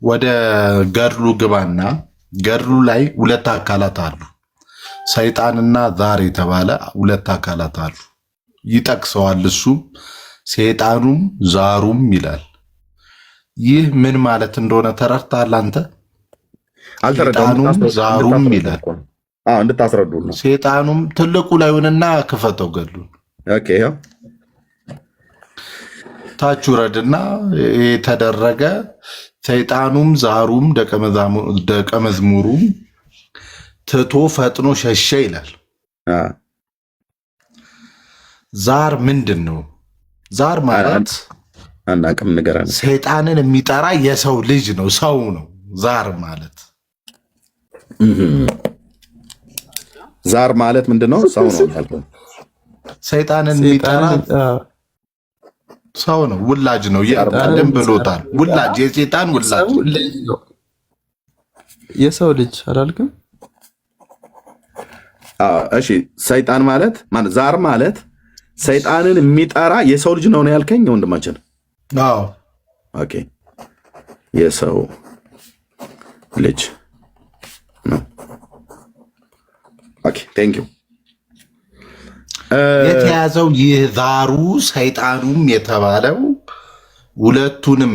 ወደ ገድሉ ግባና ገድሉ ላይ ሁለት አካላት አሉ። ሰይጣንና ዛር የተባለ ሁለት አካላት አሉ። ይጠቅሰዋል። እሱም ሰይጣኑም ዛሩም ይላል። ይህ ምን ማለት እንደሆነ ተረድተሃል አንተ? ሰይጣኑም ዛሩም ይላል። እንድታስረዱ ነው። ሰይጣኑም ትልቁ ላይውንና ክፈተው ገድሉን። ኦኬ ያው ታች ውረድና የተደረገ ሰይጣኑም ዛሩም ደቀ መዝሙሩም ትቶ ፈጥኖ ሸሸ ይላል። ዛር ምንድን ነው? ዛር ማለት አናቅም ንገረን። ሰይጣንን የሚጠራ የሰው ልጅ ነው፣ ሰው ነው ዛር ማለት። ዛር ማለት ምንድን ነው? ሰው ነው ያልከው። ሰይጣንን የሚጠራ ሰው ነው፣ ውላጅ ነው። ቀደም ብሎታል። ውላጅ፣ የሰይጣን ውላጅ የሰው ልጅ አላልክም? እሺ፣ ሰይጣን ማለት ዛር ማለት ሰይጣንን የሚጠራ የሰው ልጅ ነው ያልከኝ ወንድማችን? አዎ። ኦኬ፣ የሰው ልጅ ነው። ኦኬ፣ ቴንክ ዩ። የተያዘው ይህ ዛሩ ሰይጣኑም የተባለው ሁለቱንም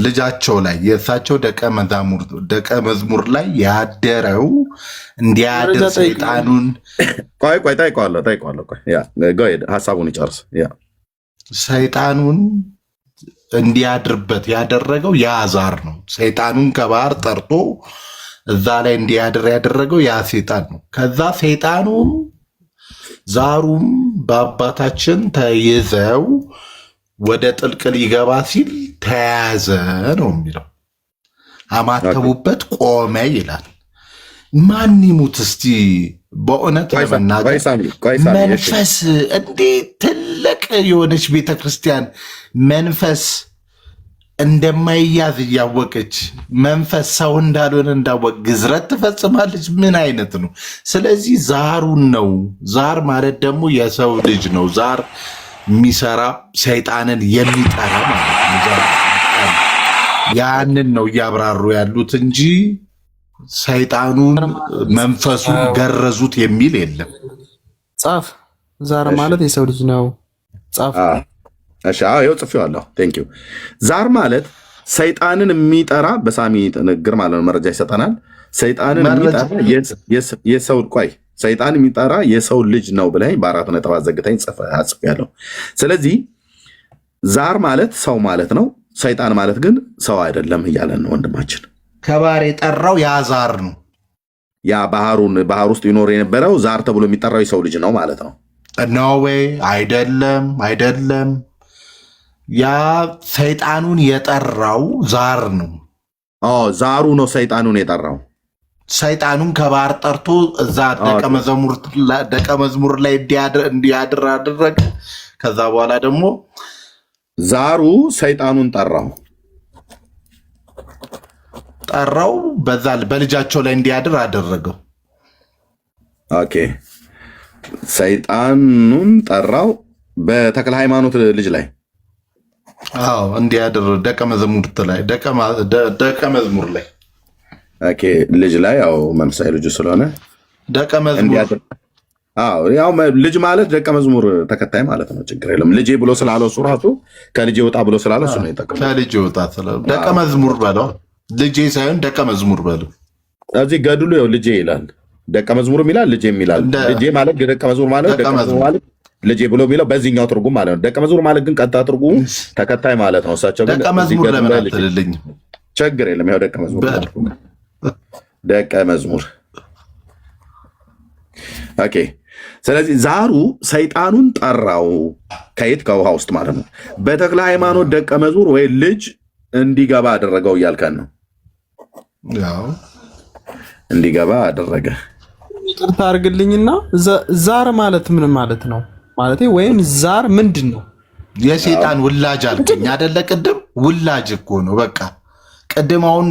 ልጃቸው ላይ የእሳቸው ደቀ መዝሙር ላይ ያደረው እንዲያድር ሰይጣኑን ቆይ ጠይቀዋለሁ። ሀሳቡን ይጨርስ። ሰይጣኑን እንዲያድርበት ያደረገው ያ ዛር ነው። ሰይጣኑን ከባህር ጠርቶ እዛ ላይ እንዲያድር ያደረገው ያ ሰይጣን ነው። ከዛ ሰይጣኑም ዛሩም በአባታችን ተይዘው ወደ ጥልቅ ሊገባ ሲል ተያዘ ነው የሚለው። አማተቡበት፣ ቆመ ይላል። ማን ይሙት እስቲ በእውነት ለመናገር መንፈስ እንዴት ትልቅ የሆነች ቤተክርስቲያን መንፈስ እንደማይያዝ እያወቀች መንፈስ ሰው እንዳልሆነ እንዳወቅ ግዝረት ትፈጽማለች። ምን አይነት ነው? ስለዚህ ዛሩን ነው። ዛር ማለት ደግሞ የሰው ልጅ ነው። ዛር የሚሰራ ሰይጣንን የሚጠራ ማለት ነው። ያንን ነው እያብራሩ ያሉት እንጂ ሰይጣኑን መንፈሱን ገረዙት የሚል የለም። ጻፍ። ዛር ማለት የሰው ልጅ ነው። ጻፍ። ይኸው ጽፌዋለሁ። ቴንክ ዩ። ዛር ማለት ሰይጣንን የሚጠራ በሳሚ ንግግር ማለት ነው። መረጃ ይሰጠናል። ሰይጣንን የሚጠራ የሰው ቆይ ሰይጣን የሚጠራ የሰው ልጅ ነው ብለህ በአራት ነጥብ አዘግተኝ ጽፌያለሁ። ስለዚህ ዛር ማለት ሰው ማለት ነው። ሰይጣን ማለት ግን ሰው አይደለም እያለን ነው ወንድማችን። ከባህር የጠራው ያ ዛር ነው። ያ ባህር ውስጥ ይኖር የነበረው ዛር ተብሎ የሚጠራው የሰው ልጅ ነው ማለት ነው። ኖዌይ አይደለም። ያ ሰይጣኑን የጠራው ዛር ነው። ዛሩ ነው ሰይጣኑን የጠራው። ሰይጣኑን ከባህር ጠርቶ እዛ ደቀ መዝሙር ላይ እንዲያድር አደረገ። ከዛ በኋላ ደግሞ ዛሩ ሰይጣኑን ጠራው በዛ በልጃቸው ላይ እንዲያድር አደረገው። ኦኬ፣ ሰይጣኑን ጠራው በተክለ ሃይማኖት ልጅ ላይ እንዲያድር ደቀ መዝሙር ላይ ኦኬ፣ ልጅ ላይ ያው መንፈሳዊ ልጁ ስለሆነ ደቀ መዝሙር ያው ልጅ ማለት ደቀ መዝሙር ተከታይ ማለት ነው። ችግር የለም። ልጄ ብሎ ስላለው እሱ ራሱ ከልጄ ወጣ ብሎ ስላለው እሱ ነው የጠቀመው። ከልጄ ወጣ ስላለው ደቀ መዝሙር በለው። ልጄ ሳይሆን ደቀ መዝሙር በለው። እዚህ ገድሉ ያው ልጄ ይላል፣ ደቀ መዝሙርም ይላል፣ ልጄም ይላል። ልጄ ማለት ደቀ መዝሙር ማለት ልጄ ብሎ የሚለው በዚህኛው ትርጉም ማለት ነው። ደቀ መዝሙር ማለት ግን ቀጥታ ትርጉሙ ተከታይ ማለት ነው። እሳቸው ግን ደቀ መዝሙር ለምን አትልልኝም? ችግር የለም። ያው ደቀ መዝሙር ኦኬ። ስለዚህ ዛሩ ሰይጣኑን ጠራው ከየት ከውሃ ውስጥ ማለት ነው። በተክለ ሃይማኖት ደቀ መዝሙር ወይ ልጅ እንዲገባ አደረገው እያልከን ነው። እንዲገባ አደረገ። ይቅርታ አድርግልኝና ዛር ማለት ምን ማለት ነው? ማለት ወይም ዛር ምንድን ነው? የሰይጣን ውላጅ አልከኝ አይደለ? ቅድም ውላጅ እኮ ነው። በቃ ቅድም አሁን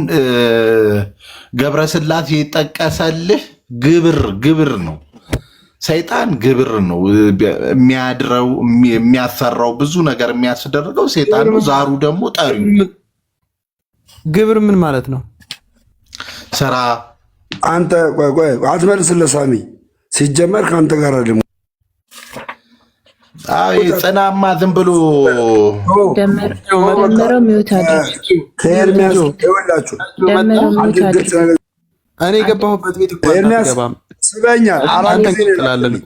ገብረስላሴ የጠቀሰልህ ግብር ነው። ሰይጣን ግብር ነው የሚያድረው የሚያሰራው ብዙ ነገር የሚያስደርገው ሰይጣን ነው። ዛሩ ደግሞ ጠሪው። ግብር ምን ማለት ነው? ስራ አንተ ቆይ አትመልስለት ሳሚ። ሲጀመር ከአንተ ጋር ደግሞ አይ ጽናማ ዝም ብሎ ደመረው ሚውት አድርጉ። ከኤርሚያስ ይወላችሁ ደመረው ሚውት አድርጉ። እኔ የገባሁበት ቤት እኮ አትገባም። ስበኛ አራት ጊዜ ነው ላከልኝ።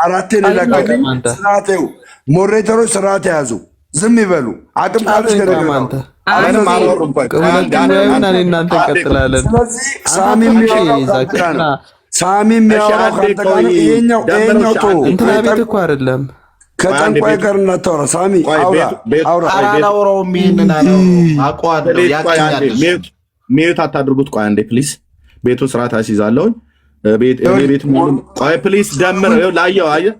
አራቴ ነው ላከልኝ። ስርዓቴው ሞዴሬተሮች ስርዓት ያዙ። ዝም ይበሉ። አቅም ካለሽ ከደረገ እናንተ እንቀጥላለን። ስለዚህ ሳሚ የሚያወራው ካንተ ጋር ነው። ይሄኛው ቶ እንትና ቤት እኮ አይደለም። ከጠንቋይ ጋር እናታወራ ሳሚ አውራ አላወራውም። ይሄንን አውቀዋለሁ። ያቀኛል። ሚዩት አታድርጉት። ቆይ አንዴ ፕሊዝ። ቤቱን ስርዓት አስይዛለሁኝ። ቤት ሙሉ ቆይ ፕሊዝ። ደምረው ላየው አየህ፣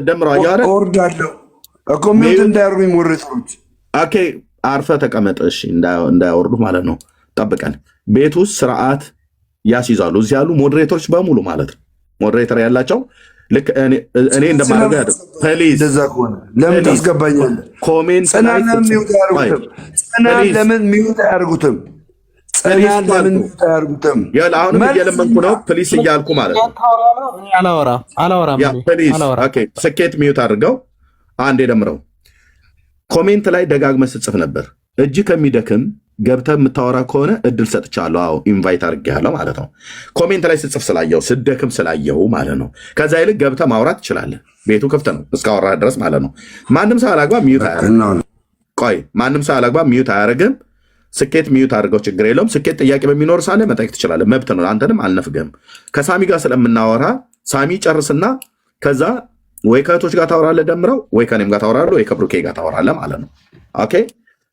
ደምረው አየህ አይደል? ወርዳለሁ እኮ ሚዩት እንዳያርጉኝ ሞዴሬተሮች። ኦኬ አርፈህ ተቀመጥ። እሺ እንዳያወርዱ ማለት ነው። ጠብቀን ቤት ውስጥ ስርዓት ያስይዛሉ። እዚህ ያሉ ሞዴሬተሮች በሙሉ ማለት ነው። ሞዴሬተር ያላቸው ልክ እኔ እንደማደርገው ያደርጉ። ፕሊዝ እንደዛ ከሆነ ለምን ታስገባኛለህ? ኮሜንት ጽናን ለምን ሚዩት አያርጉትም? ጽናን ለምን ሚዩት አያርጉትም? ጽናን ለምን ሚዩት አያርጉትም? ያለ አሁንም እየለመንኩ ነው። ፕሊዝ እያልኩ ማለት ነው። አላወራም። ፕሊዝ ኦኬ። ስኬት ሚዩት አድርገው። አንዴ ደምረው። ኮሜንት ላይ ደጋግመህ ስትጽፍ ነበር። እጅ ከሚደክም ገብተህ የምታወራ ከሆነ እድል ሰጥቻለሁ። አዎ ኢንቫይት አድርጌሃለሁ ማለት ነው። ኮሜንት ላይ ስትጽፍ ስላየው ስደክም ስላየው ማለት ነው። ከዛ ይልቅ ገብተህ ማውራት ትችላለህ። ቤቱ ክፍት ነው እስካወራህ ድረስ ማለት ነው። ማንም ሰው አላግባብ ሚዩት አያደርግም። ቆይ ማንም ሰው አላግባብ ሚዩት አያደርግም። ስኬት ሚዩት አድርገው፣ ችግር የለውም። ስኬት ጥያቄ በሚኖር ሳለ መጠየቅ ትችላለህ። መብት ነው። አንተንም አልነፍግህም። ከሳሚ ጋር ስለምናወራ ሳሚ ጨርስና ከዛ ወይ ከእህቶች ጋር ታወራለህ ደምረው፣ ወይ ከኔም ጋር ታወራለህ፣ ወይ ከብሩኬ ጋር ታወራለህ ማለት ነው። ኦኬ።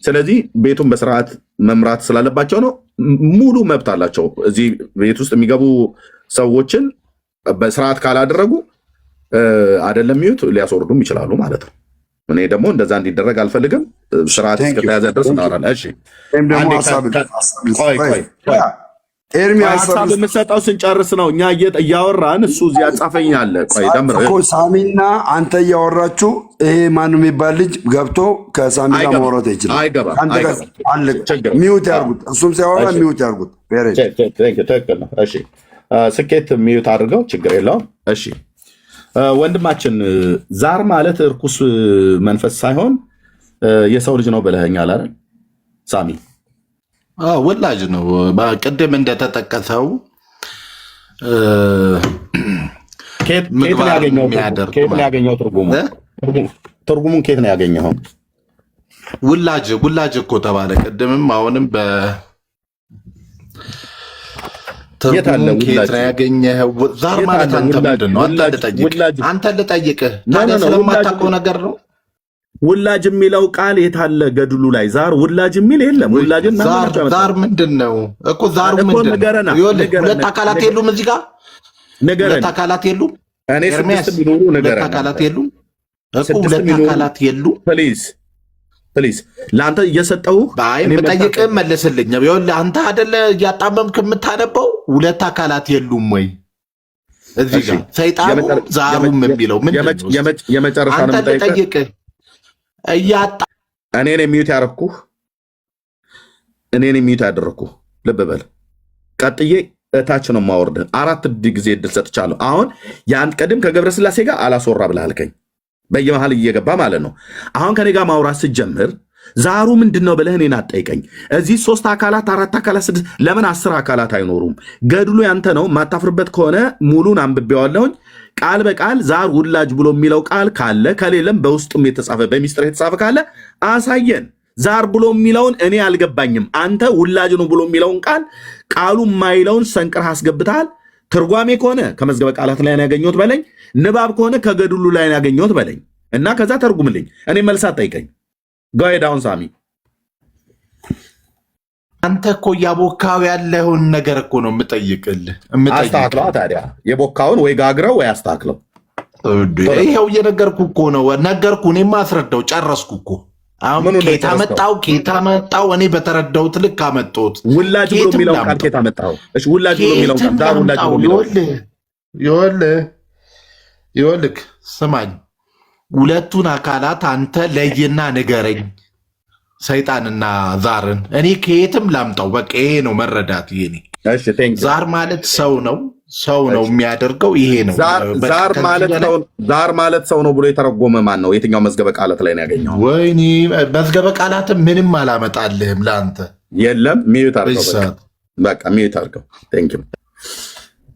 ስለዚህ ቤቱን በስርዓት መምራት ስላለባቸው ነው። ሙሉ መብት አላቸው። እዚህ ቤት ውስጥ የሚገቡ ሰዎችን በስርዓት ካላደረጉ አይደለም ሚዩት ሊያስወርዱም ይችላሉ ማለት ነው። እኔ ደግሞ እንደዛ እንዲደረግ አልፈልግም። ስርዓት እስከተያዘ ድረስ እናወራለን። እሺ ሀሳብ የምሰጠው ስንጨርስ ነው። እኛ እያወራን እሱ እዚህ ያጻፈኛል። ቆይ ደምረው ሳሚና አንተ እያወራችሁ ይሄ ማን የሚባል ልጅ ገብቶ ከሳሚ ጋር ማውራት ይችላል። ሚዩት ያርጉት። እሱም ሲያወራ ሚዩት ያርጉት። ትክክል ነው። እሺ ስኬት ሚዩት አድርገው፣ ችግር የለውም። እሺ ወንድማችን ዛር ማለት እርኩስ መንፈስ ሳይሆን የሰው ልጅ ነው ብለኸኛል አይደል ሳሚ? ወላጅ ነው። ቅድም እንደተጠቀሰው ከየት ነው ያገኘው? ትርጉሙን ከየት ነው ያገኘው? ውላጅ እኮ ተባለ ቅድምም አሁንም ትርጉሙን ከየት ነው ያገኘው? ዛር ማለት አንተ ምንድን ነው? አንተ ልጠይቅህ ታዲያ ስለማታውቀው ነገር ነው። ውላጅ የሚለው ቃል የታለ ገድሉ ላይ? ዛር ውላጅ የሚል የለም። ውላጅን ዛር ምንድን ነው እኮ? ዛሩ ምንድን ነው? ሁለት አካላት የሉም እዚህ ጋር ሁለት አካላት የሉም። ሁለት አካላት የሉም እኮ ሁለት አካላት የሉም። ፕሊዝ ለአንተ እየሰጠሁህ የምጠይቅህ መልስልኝ። ይኸውልህ አንተ አይደለ እያጣመምክ የምታነበው ሁለት አካላት የሉም ወይ እዚህ ጋር? ሰይጣኑ ዛሩም የሚለው ምንድን ነው? የመጨረሻ ነው የምጠይቅህ። እኔን የሚዩት ያደረኩህ እኔን የሚዩት ያደረኩህ ልብ በል። ቀጥዬ እታች ነው የማወርድህ። 4 ጊዜ እድል ሰጥቻለሁ። አሁን ያን ቀድም ከገብረ ስላሴ ጋር አላስወራ ብለህ አልከኝ፣ በየመሃል እየገባ ማለት ነው። አሁን ከኔ ጋር ማውራት ስትጀምር ዛሩ ምንድን ነው ብለህ እኔን አትጠይቀኝ። እዚህ 3 አካላት 4 አካላት 6 ለምን 10 አካላት አይኖሩም? ገድሉ ያንተ ነው። ማታፍርበት ከሆነ ሙሉን አንብቤዋለሁኝ። ቃል በቃል ዛር ውላጅ ብሎ የሚለው ቃል ካለ ከሌለም በውስጡም የተጻፈ በሚስጥር የተጻፈ ካለ አሳየን። ዛር ብሎ የሚለውን እኔ አልገባኝም። አንተ ውላጅ ነው ብሎ የሚለውን ቃሉ የማይለውን ሰንቅረህ አስገብተሃል። ትርጓሜ ከሆነ ከመዝገበ ቃላት ላይ ያገኘሁት በለኝ፣ ንባብ ከሆነ ከገድሉ ላይ ያገኘሁት በለኝ እና ከዛ ተርጉምልኝ። እኔ መልስ አትጠይቀኝ። ጋይዳውን ሳሚ አንተ እኮ እያቦካው ያለውን ነገር እኮ ነው የምጠይቅልህ። አስተካክለው ታዲያ የቦካውን ወይ ጋግረው ወይ አስተካክለው። ይኸው እየነገርኩህ እኮ ነው። ነገርኩ። እኔማ አስረዳው ጨረስኩ እኮ። አሁን ኬታ መጣው እኔ በተረዳሁት ልክ አመጣሁት። ውላጅ ብሎ የሚለው ቃል ኬታ መጣው? እሺ ውላጅ ብሎ የሚለው ቃል ዛር ውላጅ ብሎ የሚለው ይኸውልህ ስማኝ፣ ሁለቱን አካላት አንተ ለይና ንገረኝ፣ ሰይጣንና ዛርን። እኔ ከየትም ላምጣው፣ በቃ ይሄ ነው መረዳት። ይሄ ዛር ማለት ሰው ነው፣ ሰው ነው የሚያደርገው። ይሄ ነው ዛር ማለት ሰው ነው ብሎ የተረጎመ ማን ነው? የትኛው መዝገበ ቃላት ላይ ነው ያገኘው? ወይኔ መዝገበ ቃላትም ምንም አላመጣልህም ለአንተ። የለም ሚዩት አድርገው፣ በቃ ሚዩት አድርገው።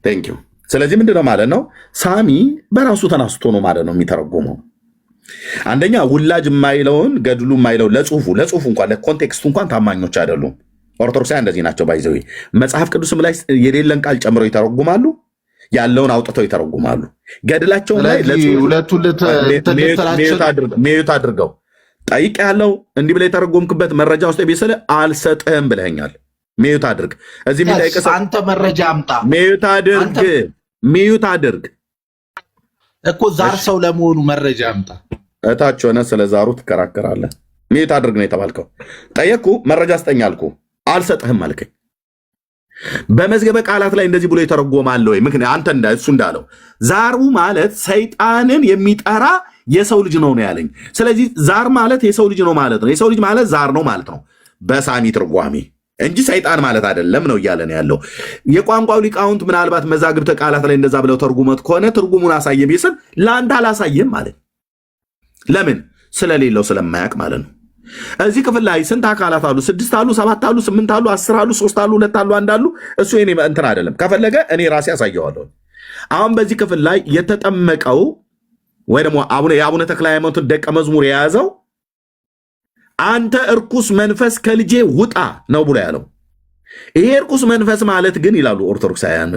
ቴንክ ዩ። ስለዚህ ምንድነው ማለት ነው? ሳሚ በራሱ ተናስቶ ነው ማለት ነው የሚተረጎመው። አንደኛ ውላጅ የማይለውን ገድሉ የማይለውን ለጽሁፉ እንኳን ለኮንቴክስቱ እንኳን ታማኞች አይደሉም። ኦርቶዶክሳውያን እንደዚህ ናቸው። ባይዘዊ መጽሐፍ ቅዱስም ላይ የሌለን ቃል ጨምረው ይተረጉማሉ፣ ያለውን አውጥተው ይተረጉማሉ። ገድላቸውን ላይ ሚዩት አድርገው ጠይቅ ያለው እንዲህ ብለህ የተረጎምክበት መረጃ ውስጥ ቢስል አልሰጥህም ብለኸኛል። ሚዩት አድርግ። እዚህ የሚጠይቅህ አንተ መረጃ አምጣ። ሚዩት አድርግ እኮ ዛር ሰው ለመሆኑ መረጃ አምጣ። እታች ሆነ ስለ ዛሩ ትከራከራለህ። ሚዩት አድርግ ነው የተባልከው። ጠየቅኩ፣ መረጃ ስጠኝ አልኩ፣ አልሰጥህም አልከኝ። በመዝገበ ቃላት ላይ እንደዚህ ብሎ የተረጎማል ወይ? ምክንያት አንተ እሱ እንዳለው ዛሩ ማለት ሰይጣንን የሚጠራ የሰው ልጅ ነው ነው ያለኝ። ስለዚህ ዛር ማለት የሰው ልጅ ነው ማለት ነው። የሰው ልጅ ማለት ዛር ነው ማለት ነው በሳሚ ትርጓሜ እንጂ ሰይጣን ማለት አይደለም ነው እያለ ነው ያለው። የቋንቋው ሊቃውንት ምናልባት መዛግብተ ቃላት ላይ እንደዛ ብለው ተርጉመት ከሆነ ትርጉሙን አሳየ ቢስል ለአንተ አላሳየም ማለት ለምን? ስለሌለው ስለማያውቅ ማለት ነው። እዚህ ክፍል ላይ ስንት አካላት አሉ? 6 አሉ፣ 7 አሉ፣ 8 አሉ፣ 10 አሉ፣ 3 አሉ፣ 2 አሉ፣ 1 አሉ። እሱ የኔ እንትን አይደለም። ከፈለገ እኔ ራሴ አሳየዋለሁ። አሁን በዚህ ክፍል ላይ የተጠመቀው ወይ ደግሞ የአቡነ ተክለ ሃይማኖትን ደቀ መዝሙር የያዘው አንተ እርኩስ መንፈስ ከልጄ ውጣ ነው ብሎ ያለው። ይሄ እርኩስ መንፈስ ማለት ግን ይላሉ ኦርቶዶክሳውያን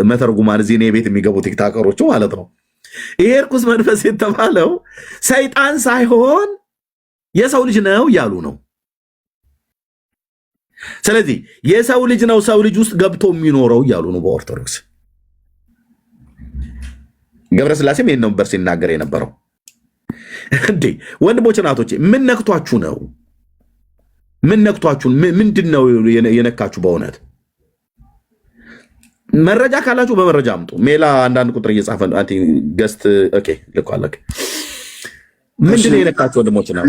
መተርጉማን፣ እዚህ እኔ ቤት የሚገቡ ቲክታከሮቹ ማለት ነው። ይሄ እርኩስ መንፈስ የተባለው ሰይጣን ሳይሆን የሰው ልጅ ነው እያሉ ነው። ስለዚህ የሰው ልጅ ነው ሰው ልጅ ውስጥ ገብቶ የሚኖረው እያሉ ነው በኦርቶዶክስ። ገብረ ስላሴም ይህን ነበር ሲናገር የነበረው። እንዴ ወንድሞች እናቶቼ፣ ምን ነክቷችሁ ነው? ምን ነክቷችሁ? ምንድን ነው የነካችሁ? በእውነት መረጃ ካላችሁ በመረጃ አምጡ። ሜላ አንዳንድ ቁጥር እየጻፈ ገስት ልኳል። ምንድን ነው የነካችሁ ወንድሞች? ነው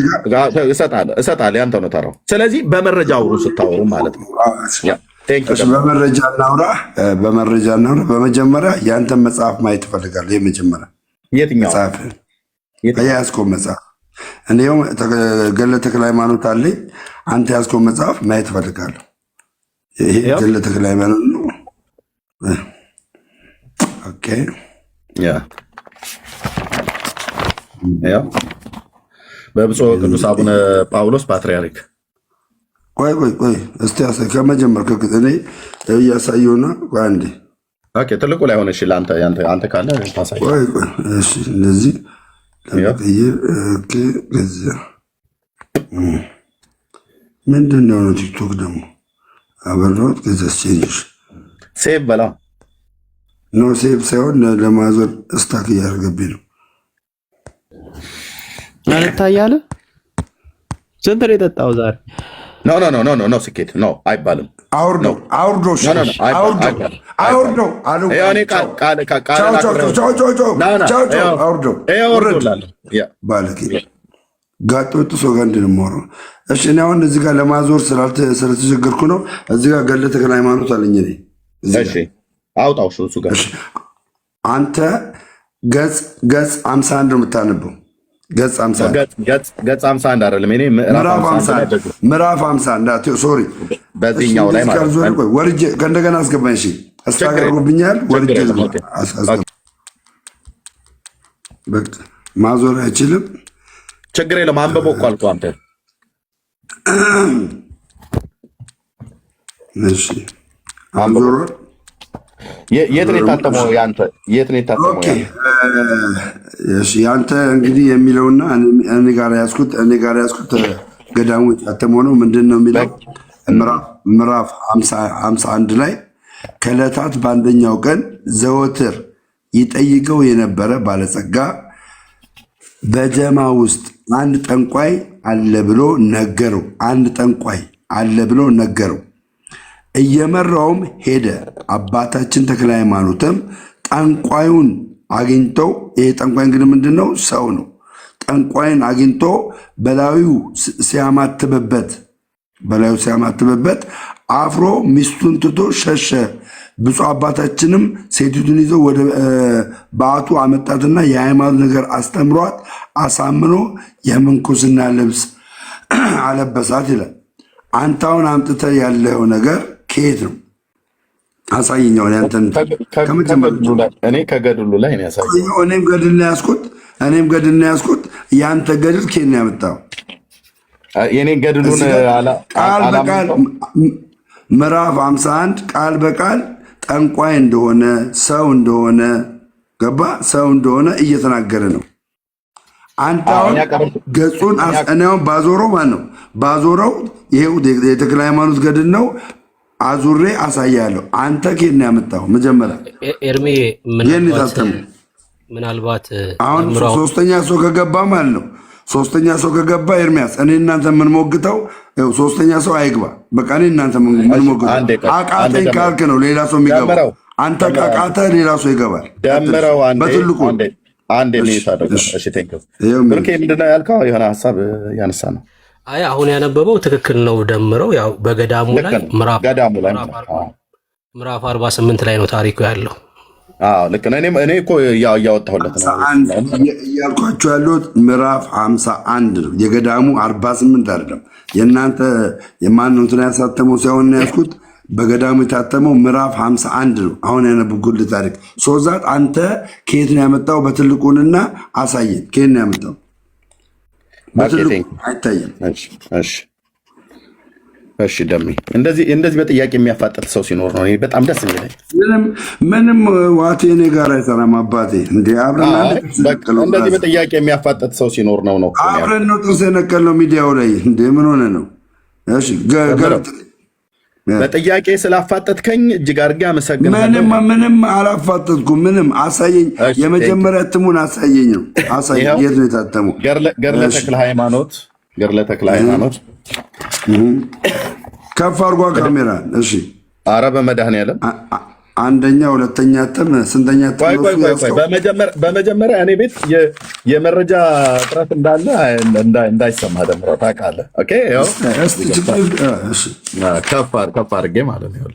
እሰጣለሁ፣ ያንተ ነው ተራው። ስለዚህ በመረጃ አውሩ ስታወሩ ማለት ነው። በመረጃ እናውራ። በመጀመሪያ የአንተን መጽሐፍ ማየት እፈልጋለሁ። የመጀመሪያ የትኛው መጽሐፍ? የያዝከው መጽሐፍ። እኔው ገድለ ተክለ ሃይማኖት አለኝ። አንተ ያዝከው መጽሐፍ ማየት እፈልጋለሁ። ይሄ ገድለ ተክለ ሃይማኖት ነው። ኦኬ በብፁዕ ቅዱስ አቡነ ጳውሎስ ፓትርያርክ። ቆይ እስቲ ያሳይ ከመጀመር እኔ እያሳየውና አንዴ ትልቁ ላይ ሆነ። አንተ ካለ ታሳይ። እንደዚህ ለመቀየር ገዛ ምንድን ነው? ቲክቶክ ደግሞ አበራሁት። ገዛ ቼንጅ ሴቭ በላ ኖ ሴቭ ሳይሆን ለማዞር ስታክ እያደረገብኝ ነው። አልታያለ። ስንት ነው የጠጣው ዛሬ? ኖ ስኬት ኖ አይባልም። አውርደው ጋጦጡ ሰው ጋር እንድንሞረ። እሺ እኔ አሁን እዚህ ጋር ለማዞር ስለተቸገርኩ ነው። እዚህ ጋር ገድለ ተክለ ሃይማኖት አለኝ። አውጣው እሱ ጋር አንተ ገጽ 51 ነው የምታነበው። ገጽ 51 አይደለም። እኔ ምዕራፍ 51 ሶሪ፣ በዚህኛው ላይ ማለት ነው። ወርጄ ከእንደገና አስገባኝ። እሺ አስታገርብኛል። ወርጄ ማዞር አይችልም። ችግር የለም። አንበበው እኮ አልኩህ አንተ። እሺ አንዞር የት ነው የታተመው? ያንተ እንግዲህ የሚለውና እኔ ጋር ያዝኩት ገዳሙ የታተመው ነው። ምንድን ነው የሚለው? ምዕራፍ 51 ላይ ከዕለታት በአንደኛው ቀን ዘወትር ይጠይቀው የነበረ ባለጸጋ በጀማ ውስጥ አንድ ጠንቋይ አለ ብሎ ነገረው። እየመራውም ሄደ። አባታችን ተክለ ሃይማኖትም ጠንቋዩን አግኝተው፣ ይሄ ጠንቋይ እንግዲህ ምንድን ነው? ሰው ነው። ጠንቋይን አግኝቶ በላዩ ሲያማትብበት አፍሮ ሚስቱን ትቶ ሸሸ። ብፁዕ አባታችንም ሴቲቱን ይዘው ወደ በዓቱ አመጣትና የሃይማኖት ነገር አስተምሯት አሳምኖ የምንኩስና ልብስ አለበሳት ይላል። አንተ አሁን አምጥተህ ያለው ነገር ከየት ነው? አሳየኛው። እኔ ከገድሉ ላይ ነው ያሳየው። እኔም ገድል ነው ያዝኩት። ያንተ ገድል ከየት ነው ያመጣው? የኔ ገድሉን ቃል በቃል ምዕራፍ 51 ቃል በቃል ጠንቋይ እንደሆነ ሰው እንደሆነ ገባ ሰው እንደሆነ እየተናገረ ነው። አንተ አሁን ገጹን አስቀናው ባዞረው ማን ነው ባዞረው? ይሄው የተክለ ሃይማኖት ገድል ነው። አዙሬ አሳያለሁ። አንተ ከየት ነው ያመጣው? መጀመሪያ ኤርሜ ምናልባት አሁን ሶስተኛ ሰው ከገባ ማለት ነው። ሶስተኛ ሰው ከገባ ኤርሚያስ እኔ እናንተ የምንሞግተው ሶስተኛ ሰው አይግባ። በቃ እኔ እናንተ የምንሞግተው አቃተኝ ካልክ ነው ሌላ ሰው የሚገባው። አንተ ቃቃተ ሌላ ሰው ይገባል። ደምረው በትልቁ አንድ ሚኒት አደረገ። እሺ ቴንክ ዩ ብሩኬ፣ ምንድነው ያልከው? የሆነ ሀሳብ ያነሳ ነው። አይ አሁን ያነበበው ትክክል ነው። ደምረው ያው በገዳሙ ላይ ምዕራፍ 48 ላይ ነው ታሪኩ ያለው። ልክ ነው። እኔ እኮ እያወጣሁለት ነው እያልኳቸው ያሉት ምዕራፍ 51 ነው። የገዳሙ 48 አይደለም። የእናንተ የማን ነው እንትን ያሳተመው ሳይሆን ያዝኩት በገዳሙ የታተመው ምዕራፍ 51 ነው። አሁን ያነበብኩልህ ታሪክ ሶዛት አንተ ከየት ነው ያመጣው? በትልቁንና አሳየን። ከየት ነው ያመጣው? በትልቁ አይታየም። እሺ ደሜ፣ እንደዚህ በጥያቄ የሚያፋጥጥ ሰው ሲኖር ነው በጣም ደስ የሚለኝ። ምንም ዋቴ እኔ ጋር አይሰራም አባቴ። እንደ አብረን እንደዚህ በጥያቄ የሚያፋጥጥ ሰው ሲኖር ነው አብረን ነው ጥርስ የነቀልነው ሚዲያው ላይ። እንደ ምን ሆነ ነው? እሺ በጥያቄ ስላፋጠጥከኝ እጅግ አድርጌ አመሰግናለሁ። ምንም አላፋጠጥኩም። ምንም አሳየኝ። የመጀመሪያ እትሙን አሳየኝ ነው። አሳየኝ። የት ነው የታተመው? ገድለ ተክለ ሃይማኖት ከፍ አድርጓ ካሜራ። እሺ አረ በመድኃኒዓለም አንደኛ ሁለተኛ እትም ስንተኛ እትም? በመጀመሪያ እኔ ቤት የመረጃ እጥረት እንዳለ እንዳይሰማ ደምረው ታውቃለህ። ከፍ አድርጌ ማለት ነው።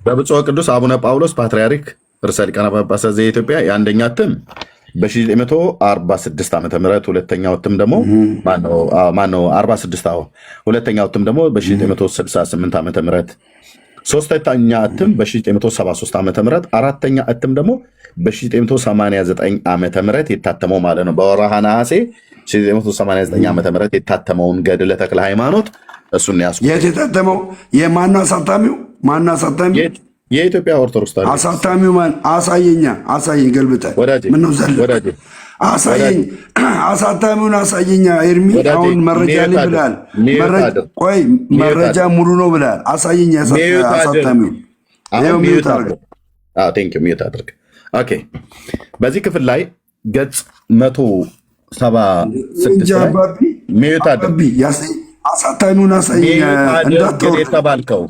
በብፁዕ ቅዱስ አቡነ ጳውሎስ ፓትርያርክ ርዕሰ ሊቃነ ጳጳሳት ዘኢትዮጵያ የአንደኛ እትም በ1946 ዓ ም ሁለተኛው እትም ደግሞ ማነው 46 ሁለተኛው እትም ደግሞ በ1968 ዓ ም ሶስተኛ እትም በ1973 ዓ ም አራተኛ እትም ደግሞ በ1989 ዓ ም የታተመው ማለት ነው። በወርሃ ነሐሴ 1989 ዓ ም የታተመውን ገድለ ተክለ ሃይማኖት እሱን ያስኩት። የት የታተመው? የማነው አሳታሚው? ማነው አሳታሚው? የኢትዮጵያ ኦርቶዶክስ ተዋሕዶ አሳታሚው ማን? አሳየኝ ገልብጠህ። ምነው ዘለህ? አሳየኝ፣ አሳታሚውን አሳየኝ። ኤርሚ አሁን መረጃ ላይ ብለሃል። ቆይ መረጃ ሙሉ ነው ብለሃል። አሳየኝ አሳታሚውን። ሚዩት አድርግ። ኦኬ፣ በዚህ ክፍል ላይ ገጽ 176 ላይ ሚዩት አድርግ። አሳታሚውን አሳየኝ።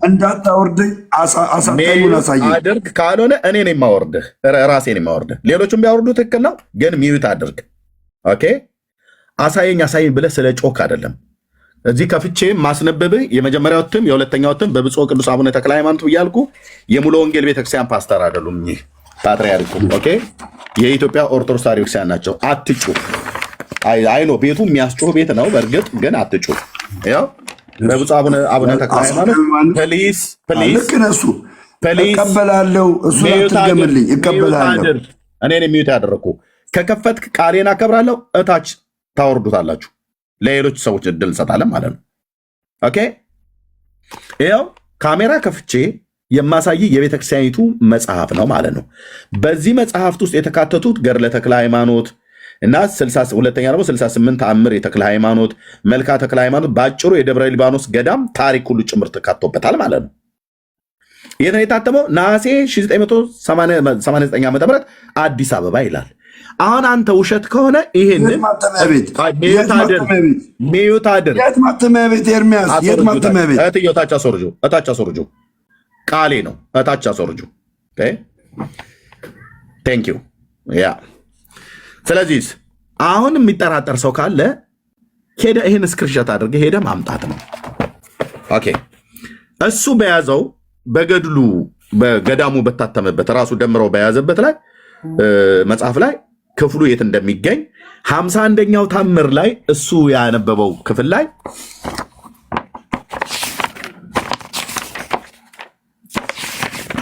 እንዳታወርደኝ አሳታሚውን አሳየኝ። አድርግ ካልሆነ እኔ ነኝ የማወርድህ፣ ራሴ ነኝ የማወርድህ። ሌሎቹም ቢያወርዱ ትክክል ነው፣ ግን ሚዩት አድርግ። ኦኬ፣ አሳየኝ ብለህ ስለ ጮክ አይደለም። እዚህ ከፍቼ ማስነበብህ የመጀመሪያው እትም የሁለተኛው እትም በብፁዕ ቅዱስ አቡነ ተክለ ሃይማኖት እያልኩ የሙሉ ወንጌል ቤተክርስቲያን ፓስተር አይደሉም ይህ ፓትርያርኩ። ኦኬ፣ የኢትዮጵያ ኦርቶዶክስ ተዋሕዶ ቤተክርስቲያን ናቸው። አትጩህ። አይኖ ቤቱ የሚያስጮህ ቤት ነው በእርግጥ፣ ግን አትጩህ። ያው በብፁዕ አቡነ ተክለ ሃይማኖት ፕሊዝ እቀበላለሁ። እሱን አትድገምልኝ። እቀበላለሁ። እኔ ሚዩት ያደረግኩ ከከፈትክ ቃሌን አከብራለሁ። እታች ታወርዱታላችሁ። ለሌሎች ሰዎች እድል እንሰጣለን ማለት ነው። ኦኬ፣ ያው ካሜራ ከፍቼ የማሳይ የቤተክርስቲያኒቱ መጽሐፍ ነው ማለት ነው። በዚህ መጽሐፍት ውስጥ የተካተቱት ገድለ ተክለ ሃይማኖት እና ሁለተኛ ደግሞ 68 ተአምር የተክለ ሃይማኖት፣ መልካ ተክለ ሃይማኖት፣ በአጭሩ የደብረ ሊባኖስ ገዳም ታሪክ ሁሉ ጭምር ተካቶበታል ማለት ነው። የት ነው የታተመው? ነሐሴ 1989 ዓ ም አዲስ አበባ ይላል። አሁን አንተ ውሸት ከሆነ ይሄንን ሚዩት አድርግ። የት ማተሚያ ቤት ኤርሚያስ? የት ማተሚያ ቤት? እትዬው ታች አስወርጁ፣ እታች አስወርጁ። ቃሌ ነው፣ እታች አስወርጁ። ቴንክ ዩ። ያ ስለዚህ አሁን የሚጠራጠር ሰው ካለ ሄደ ይሄን ስክሪንሾት አድርገህ ሄደ ማምጣት ነው። ኦኬ እሱ በያዘው በገድሉ በገዳሙ በታተመበት ራሱ ደምረው በያዘበት ላይ መጽሐፍ ላይ ክፍሉ የት እንደሚገኝ 51ኛው ታምር ላይ እሱ ያነበበው ክፍል ላይ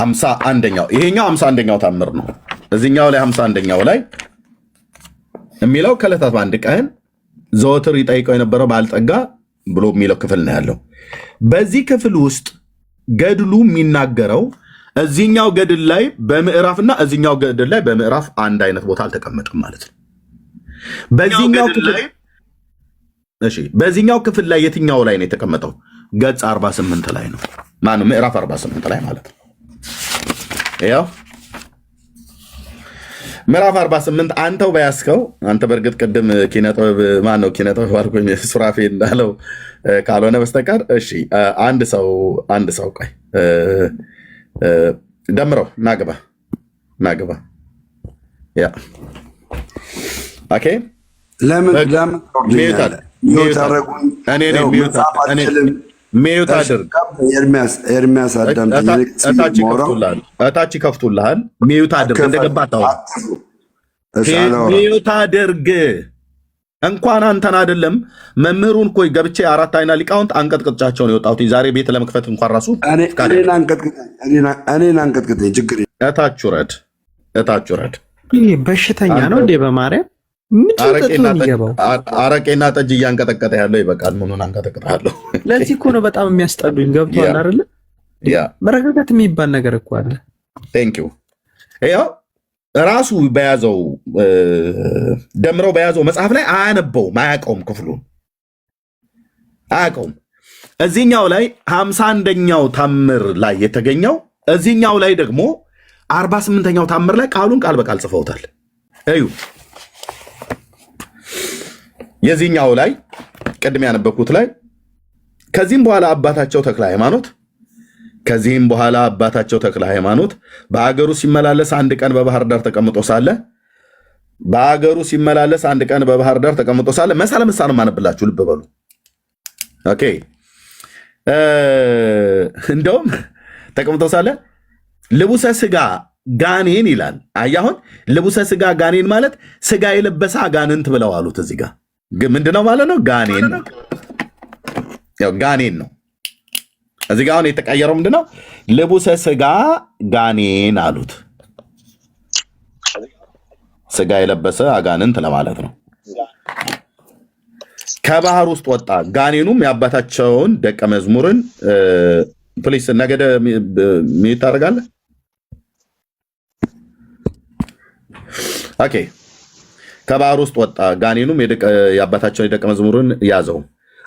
51ኛው ይሄኛው 51ኛው ታምር ነው። እዚህኛው ላይ 51ኛው ላይ የሚለው ከዕለታት በአንድ ቀን ዘወትር ይጠይቀው የነበረው ባለጠጋ ብሎ የሚለው ክፍል ነው ያለው። በዚህ ክፍል ውስጥ ገድሉ የሚናገረው እዚህኛው ገድል ላይ በምዕራፍና እዚህኛው ገድል ላይ በምዕራፍ አንድ አይነት ቦታ አልተቀመጠም ማለት ነው። በዚህኛው ክፍል ላይ የትኛው ላይ ነው የተቀመጠው? ገጽ 48 ላይ ነው። ማነው? ምዕራፍ 48 ላይ ማለት ነው። ያው ምዕራፍ 48 አንተው በያዝከው አንተ በእርግጥ ቅድም ኪነጥበብ ማነው ኪነጥበብ አልኩኝ ሱራፌ እንዳለው ካልሆነ በስተቀር እሺ፣ አንድ ሰው ቆይ ደምረው ናግባ ያ ኦኬ። ለምን ሚዩት አድርግ። ኤርሚያስ አዳምጠኝ። እታች ይከፍቱልሃል። ሚዩት አድርግ። እንደገባ ሚዩት አድርግ። እንኳን አንተን አይደለም መምህሩን ኮይ ገብቼ አራት አይና ሊቃውንት አንቀጥቅጫቸውን የወጣሁት ዛሬ ቤት ለመክፈት እንኳን ራሱ እኔን አንቀጥቅጠኝ። ችግር እታች ውረድ። ይህ በሽተኛ ነው እንዴ? በማርያም አረቄና ጠጅ እያንቀጠቀጠ ያለው ይበቃል። ምኑን አንቀጠቅጣለሁ? ለዚህ እኮ ነው በጣም የሚያስጠሉኝ። ገብቶሃል አይደለ? መረጋጋት የሚባል ነገር እኮ አለ። ቴንኪው። ያው ራሱ በያዘው ደምረው በያዘው መጽሐፍ ላይ አያነበውም፣ አያውቀውም፣ ክፍሉን አያውቀውም። እዚህኛው ላይ 51ኛው ታምር ላይ የተገኘው እዚህኛው ላይ ደግሞ 48ኛው ታምር ላይ ቃሉን ቃል በቃል ጽፈውታል። እዩ የዚህኛው ላይ ቅድም ያነበብኩት ላይ ከዚህም በኋላ አባታቸው ተክለ ሃይማኖት በአገሩ ሲመላለስ አንድ ቀን በባህር ዳር ተቀምጦ ሳለ መሳ ለምሳ ነው ማነብላችሁ። ልብ በሉ። ኦኬ እንደውም ተቀምጦ ሳለ ልቡሰ ስጋ ጋኔን ይላል። አያሁን ልቡሰ ስጋ ጋኔን ማለት ስጋ የለበሰ አጋንንት ብለው አሉት። እዚህ ጋር ግን ምንድነው ማለት ነው? ጋኔን ነው። ያው ጋኔን ነው። እዚህ ጋር አሁን የተቀየረው ምንድነው? ልቡሰ ስጋ ጋኔን አሉት። ስጋ የለበሰ አጋንንት ለማለት ነው። ከባህር ውስጥ ወጣ። ጋኔኑም የአባታቸውን ደቀ መዝሙርን ፕሊስ ነገደ ሚዩት ታደርጋለህ? ኦኬ። ከባህር ውስጥ ወጣ። ጋኔኑም የአባታቸውን የደቀ መዝሙርን ያዘው።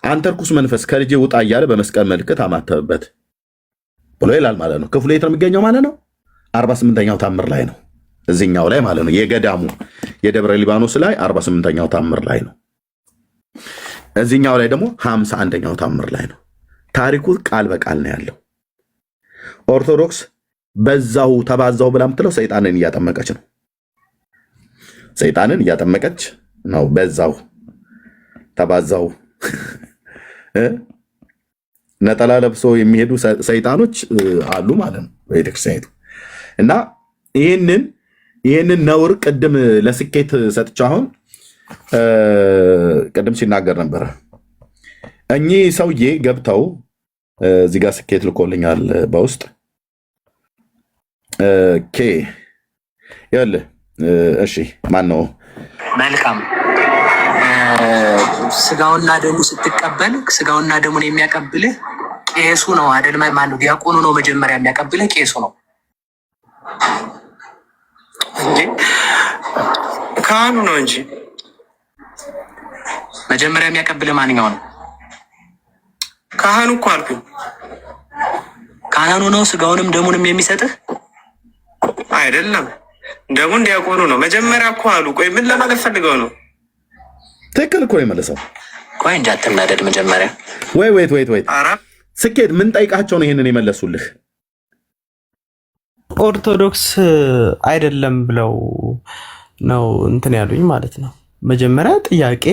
አንተ ርኩስ መንፈስ ከልጄ ውጣ እያለ በመስቀል ምልክት አማተበበት ብሎ ይላል ማለት ነው። ክፍሉ የት ነው የሚገኘው ማለት ነው? 48ኛው ታምር ላይ ነው። እዚህኛው ላይ ማለት ነው። የገዳሙ የደብረ ሊባኖስ ላይ 48ኛው ታምር ላይ ነው። እዚህኛው ላይ ደግሞ 51ኛው ታምር ላይ ነው። ታሪኩ ቃል በቃል ነው ያለው። ኦርቶዶክስ በዛው ተባዛው ብላ የምትለው ሰይጣንን እያጠመቀች ነው። በዛው ተባዛው ነጠላ ለብሶ የሚሄዱ ሰይጣኖች አሉ ማለት ነው በቤተክርስቲያኒቱ። እና ይህንን ነውር ቅድም ለስኬት ሰጥቼው አሁን ቅድም ሲናገር ነበረ። እኚህ ሰውዬ ገብተው እዚህ ጋር ስኬት ልኮልኛል በውስጥ ይኸውልህ። እሺ ማን ነው? መልካም ስጋውና ደሙ ስትቀበል ስጋውና ደሙን የሚያቀብልህ ቄሱ ነው አይደል? ማነው? ዲያቆኑ ነው መጀመሪያ የሚያቀብልህ ቄሱ ነው እንጂ ካህኑ ነው እንጂ መጀመሪያ የሚያቀብልህ ማንኛው ነው? ካህኑ እኮ አልኩኝ። ካህኑ ነው ስጋውንም ደሙንም የሚሰጥህ አይደለም። ደግሞ እንዲያቆኑ ነው መጀመሪያ እኮ አሉ። ቆይ ምን ለማለት ፈልገው ነው? ትክክል እኮ ነው የመለሰው። ቆይ እንጂ አትናደድ መጀመሪያ። ወይ ስኬት ምን ጠይቃቸው ነው ይሄንን የመለሱልህ? ኦርቶዶክስ አይደለም ብለው ነው እንትን ያሉኝ ማለት ነው። መጀመሪያ ጥያቄ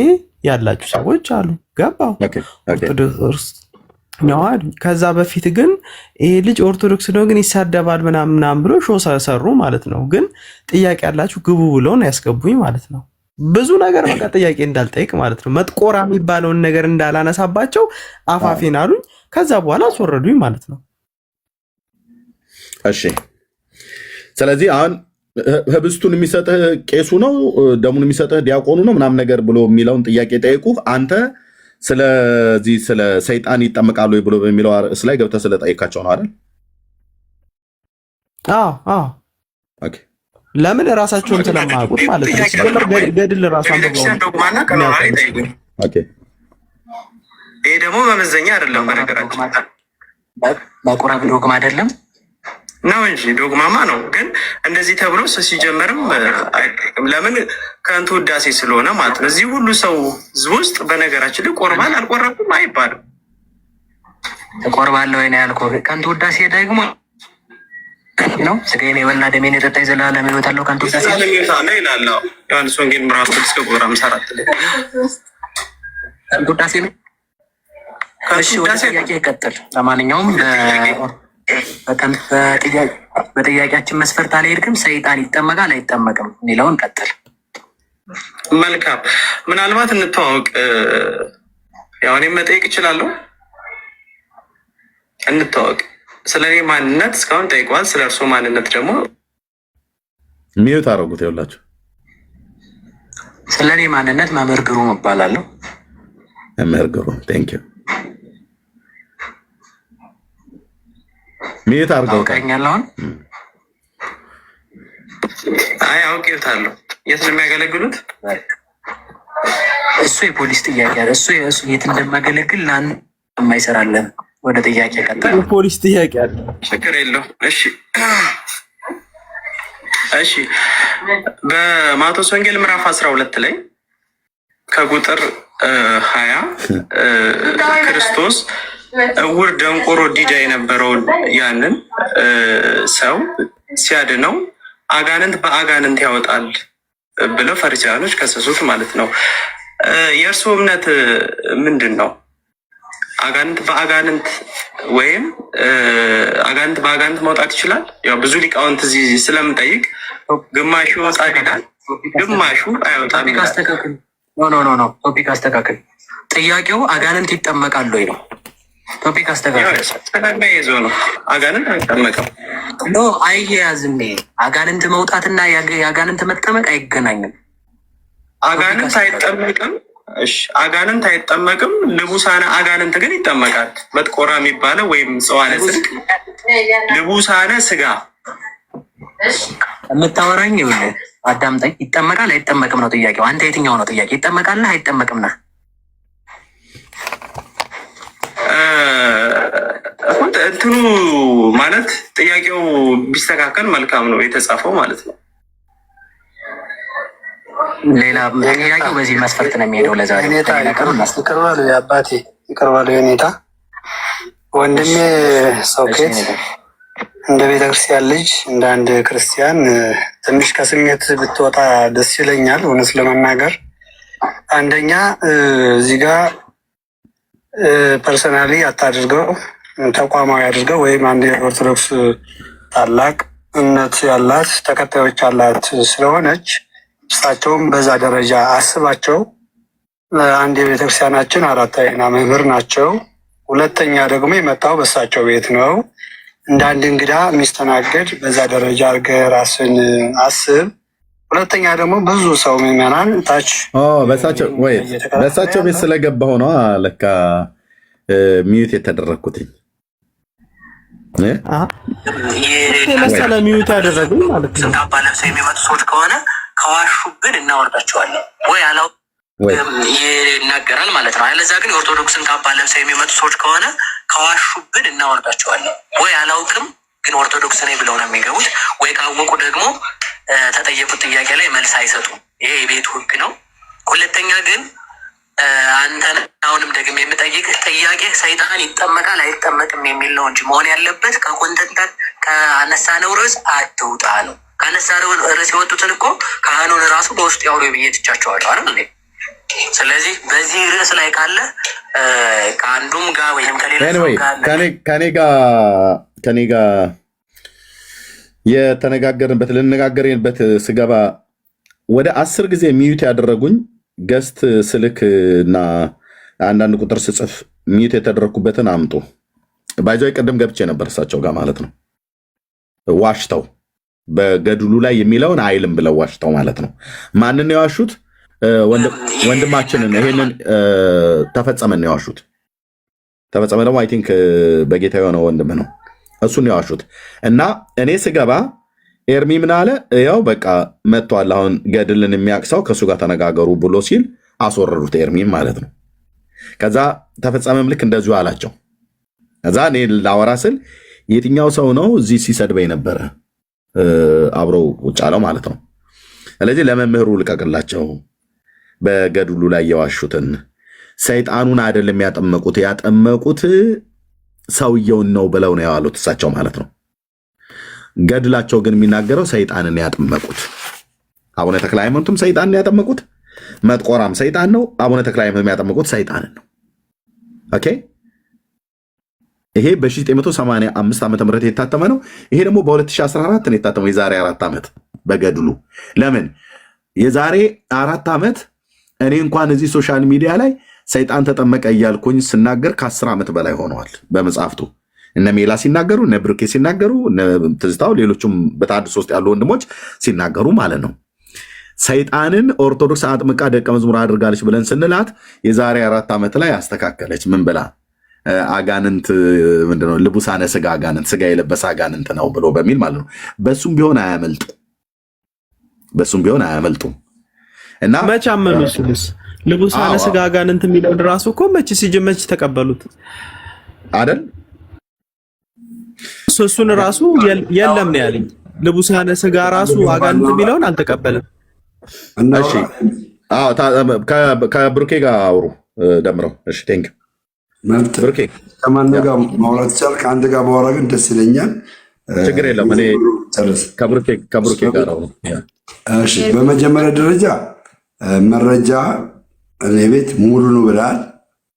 ያላችሁ ሰዎች አሉ፣ ገባው ኦርቶዶክስ ነው አሉኝ። ከዛ በፊት ግን ይሄ ልጅ ኦርቶዶክስ ነው ግን ይሳደባል ምናምን ብሎ ሾ ሰሩ ማለት ነው። ግን ጥያቄ ያላችሁ ግቡ ብለው ነው ያስገቡኝ ማለት ነው። ብዙ ነገር በቃ ጥያቄ እንዳልጠይቅ ማለት ነው። መጥቆራ የሚባለውን ነገር እንዳላነሳባቸው አፋፌን አሉኝ። ከዛ በኋላ አስወረዱኝ ማለት ነው። እሺ ስለዚህ አሁን ህብስቱን የሚሰጥህ ቄሱ ነው፣ ደሙን የሚሰጥህ ዲያቆኑ ነው ምናምን ነገር ብሎ የሚለውን ጥያቄ ጠይቁ። አንተ ስለዚህ ስለ ሰይጣን ይጠመቃሉ ብሎ በሚለው ርዕስ ላይ ገብተህ ስለጠይቃቸው ነው አይደል? አዎ ኦኬ። ለምን ራሳቸውን ስለማያውቁት ማለት ነው። ገድል ራሱ ይሄ ደግሞ መመዘኛ አይደለም። በነገራችን በቁራብ ዶግማ አይደለም ነው እንጂ ዶግማማ ነው። ግን እንደዚህ ተብሎ ሲጀመርም አይጠይቅም። ለምን ከንቱ ውዳሴ ስለሆነ ማለት ነው። እዚህ ሁሉ ሰው ውስጥ በነገራችን ላይ ቆርባን አልቆረብም አይባልም። ቆርባለሁ ወይ ነው ያልኩህ። ከንቱ ውዳሴ ደግሞ ነው ስጋዬን የበላ ደሜን የጠጣ የዘላለም ሕይወት አለው። ከንቱ ውዳሴ ይላል ዮሐንስ ወንጌል ምዕራፍ 6 ቁጥር 54 ላይ ከንቱ ውዳሴ ነው። እሺ ወደ ጥያቄ ይቀጥል። ለማንኛውም በጥያቄያችን መስፈርት አልሄድክም። ሰይጣን ይጠመቃል አይጠመቅም የሚለውን ቀጥል። መልካም። ምናልባት እንተዋወቅ። ያው እኔም መጠየቅ እችላለሁ። እንተዋወቅ። ስለ እኔ ማንነት እስካሁን ጠይቀዋል። ስለ እርሶ ማንነት ደግሞ ሚዩት አደረጉት። ይኸውላችሁ ስለ እኔ ማንነት መምህር ግሩም እባላለሁ። መምህር ግሩም ቴንክ ዩ። ሚዩት አድርገው ቀኛለሁን? አይ አውቄታለሁ። የት ነው የሚያገለግሉት? እሱ የፖሊስ ጥያቄ አለ። እሱ የት እንደማገለግል ለአንድ የማይሰራለን። ወደ ጥያቄ ቀጥታ የፖሊስ ጥያቄ አለ። ችግር የለው። እሺ በማቴዎስ ወንጌል ምዕራፍ 12 ላይ ከቁጥር 20 ክርስቶስ እውር፣ ደንቆሮ፣ ዲዳ የነበረውን ያንን ሰው ሲያድነው አጋንንት በአጋንንት ያወጣል ብለው ፈሪሳውያኖች ከሰሱት ማለት ነው። የእርስዎ እምነት ምንድን ነው? አጋንንት በአጋንንት ወይም አጋንንት በአጋንንት ማውጣት ይችላል? ያው ብዙ ሊቃውንት እዚህ ስለምጠይቅ ግማሹ ይወጣል ይላል፣ ግማሹ አይወጣም ይላል። ኖ ቶፒክ አስተካክል። ጥያቄው አጋንንት ይጠመቃሉ ወይ ነው? ቶፒክ አስተካክል። ስለማይዞ ነው አጋንንት አይጠመቅም። ኖ አይያዝም። አጋንንት መውጣትና የአጋንንት መጠመቅ አይገናኝም። አጋንንት አይጠመቅም። እሺ አጋንንት አይጠመቅም። ልቡሳነ አጋንንት ግን ይጠመቃል። መጥቆራ የሚባለው ወይም ጽዋነ ጽድቅ ልቡሳነ ስጋ የምታወራኝ ይኸውልህ፣ አዳምጠኝ። ይጠመቃል አይጠመቅም ነው ጥያቄው። አንተ የትኛው ነው ጥያቄ? ይጠመቃል አይጠመቅም ነህ? እንትኑ ማለት ጥያቄው ቢስተካከል መልካም ነው የተጻፈው ማለት ነው። ሌላ ጥያቄው በዚህ መስፈርት ነው የሚሄደው። ለዛሬ ይቅርባሉ የአባቴ ይቅርባሉ የኔታ ወንድሜ ሰውኬት እንደ ቤተክርስቲያን ልጅ እንደ አንድ ክርስቲያን ትንሽ ከስሜት ብትወጣ ደስ ይለኛል። እውነት ለመናገር አንደኛ እዚህ ጋር ፐርሰናሊ አታድርገው፣ ተቋማዊ አድርገው። ወይም አንድ የኦርቶዶክስ ታላቅ እምነት ያላት ተከታዮች ያላት ስለሆነች እሳቸውም በዛ ደረጃ አስባቸው። አንድ የቤተክርስቲያናችን አራተኛ መምህር ናቸው። ሁለተኛ ደግሞ የመጣው በእሳቸው ቤት ነው። እንደ አንድ እንግዳ የሚስተናገድ በዛ ደረጃ አድርገህ ራስን አስብ። ሁለተኛ ደግሞ ብዙ ሰው ምዕመናን ታች በእሳቸው ቤት ስለገባሁ ነው ለካ ሚዩት የተደረግኩትኝ። መሰለ ሚዩት ያደረጉኝ ማለት ነው። ካባ ለብሰው የሚመጡ ሰዎች ከሆነ ከዋሹብን እናወርዳቸዋለን ወይ አላው ይናገራል ማለት ነው። አለዛ ግን የኦርቶዶክስን ካባ ለብሰው የሚመጡ ሰዎች ከሆነ ከዋሹብን እናወርዳቸዋለን ወይ አላውቅም ግን ኦርቶዶክስ ነኝ ብለው ነው የሚገቡት። ወይ ካወቁ ደግሞ ተጠየቁት ጥያቄ ላይ መልስ አይሰጡም። ይሄ የቤቱ ህግ ነው። ሁለተኛ ግን አንተን አሁንም ደግሜ የምጠይቅ ጥያቄ ሰይጣን ይጠመቃል አይጠመቅም የሚል ነው እንጂ መሆን ያለበት ከኮንተንት ከአነሳነው ርዕስ አትውጣ ነው። ካነሳነው ርዕስ የወጡትን እኮ ካህኑን ራሱ በውስጡ ያውሩ ብዬ ትቻቸዋለሁ አይደል? ስለዚህ በዚህ ርዕስ ላይ ካለ ከአንዱም ጋር ወይም ከኔ ጋር የተነጋገርንበት ልነጋገርንበት ስገባ ወደ 10 ጊዜ ሚዩት ያደረጉኝ ገስት ስልክ እና አንዳንድ ቁጥር ስጽፍ ሚዩት የተደረግኩበትን አምጡ። ባይዞይ ቅድም ገብቼ ነበር እሳቸው ጋር ማለት ነው። ዋሽተው በገድሉ ላይ የሚለውን አይልም ብለው ዋሽተው ማለት ነው። ማንን ነው የዋሹት? ወንድማችንን። ይሄንን ተፈጸመን ነው የዋሹት። ተፈጸመ ደግሞ አይ ቲንክ በጌታ የሆነ ወንድም ነው፣ እሱን ነው የዋሹት። እና እኔ ስገባ ኤርሚ ምን አለ? ያው በቃ መጥቷል፣ አሁን ገድልን የሚያቅሰው ከእሱ ጋር ተነጋገሩ ብሎ ሲል አስወረዱት፣ ኤርሚም ማለት ነው። ከዛ ተፈጸመም ልክ እንደዚሁ አላቸው። ከዛ እኔ ላወራ ስል የትኛው ሰው ነው እዚህ ሲሰድበኝ ነበረ? አብረው ቁጭ አለው ማለት ነው። ስለዚህ ለመምህሩ ልቀቅላቸው። በገድሉ ላይ የዋሹትን ሰይጣኑን አይደለም ያጠመቁት ሰውየውን ነው ብለው ነው ያዋሉት እሳቸው ማለት ነው። ገድላቸው ግን የሚናገረው ሰይጣንን ያጠመቁት። አቡነ ተክለ ሃይማኖትም ሰይጣንን ያጠመቁት፣ መጥቆራም ሰይጣን ነው። አቡነ ተክለ ሃይማኖት ያጠመቁት ሰይጣንን ነው። ኦኬ። ይሄ በ1985 ዓመተ ምህረት የታተመ ነው። ይሄ ደግሞ በ2014 ነው የታተመው፣ የዛሬ 4 ዓመት በገድሉ። ለምን የዛሬ 4 ዓመት እኔ እንኳን እዚህ ሶሻል ሚዲያ ላይ ሰይጣን ተጠመቀ እያልኩኝ ስናገር ከ10 ዓመት በላይ ሆነዋል። በመጽሐፍቱ እነ ሜላ ሲናገሩ፣ እነ ብሩኬ ሲናገሩ፣ ትዝታው ሌሎችም በተሐድሶ ውስጥ ያሉ ወንድሞች ሲናገሩ ማለት ነው። ሰይጣንን ኦርቶዶክስ አጥምቃ ደቀ መዝሙር አድርጋለች ብለን ስንላት የዛሬ 4 ዓመት ላይ አስተካከለች። ምን ብላ? አጋንንት ምንድነው? ልቡሳነ ስጋ አጋንንት፣ ስጋ የለበሰ አጋንንት ነው ብሎ በሚል ማለት ነው። በሱም ቢሆን አያመልጡ እና መች አመኑ? እሱስ ልቡሳነ ስጋ አጋንንት የሚለው ራሱ እኮ መች ተቀበሉት አይደል? እሱን ራሱ የለም ነው ያለኝ። ልቡሳነ ስጋ ራሱ አጋንንት የሚለውን አልተቀበለም። እሺ፣ ከብሩኬ ጋር አውሩ ደምረው። እሺ፣ ቴንክ ብሩኬ። ከማን ጋር ማውራት ይቻላል? ከአንድ ጋር ባወራ ግን ደስ ይለኛል። ችግር የለም። እኔ ከብሩኬ ጋር አውሩ። እሺ፣ በመጀመሪያ ደረጃ መረጃ እኔ ቤት ሙሉ ነው ብለሃል።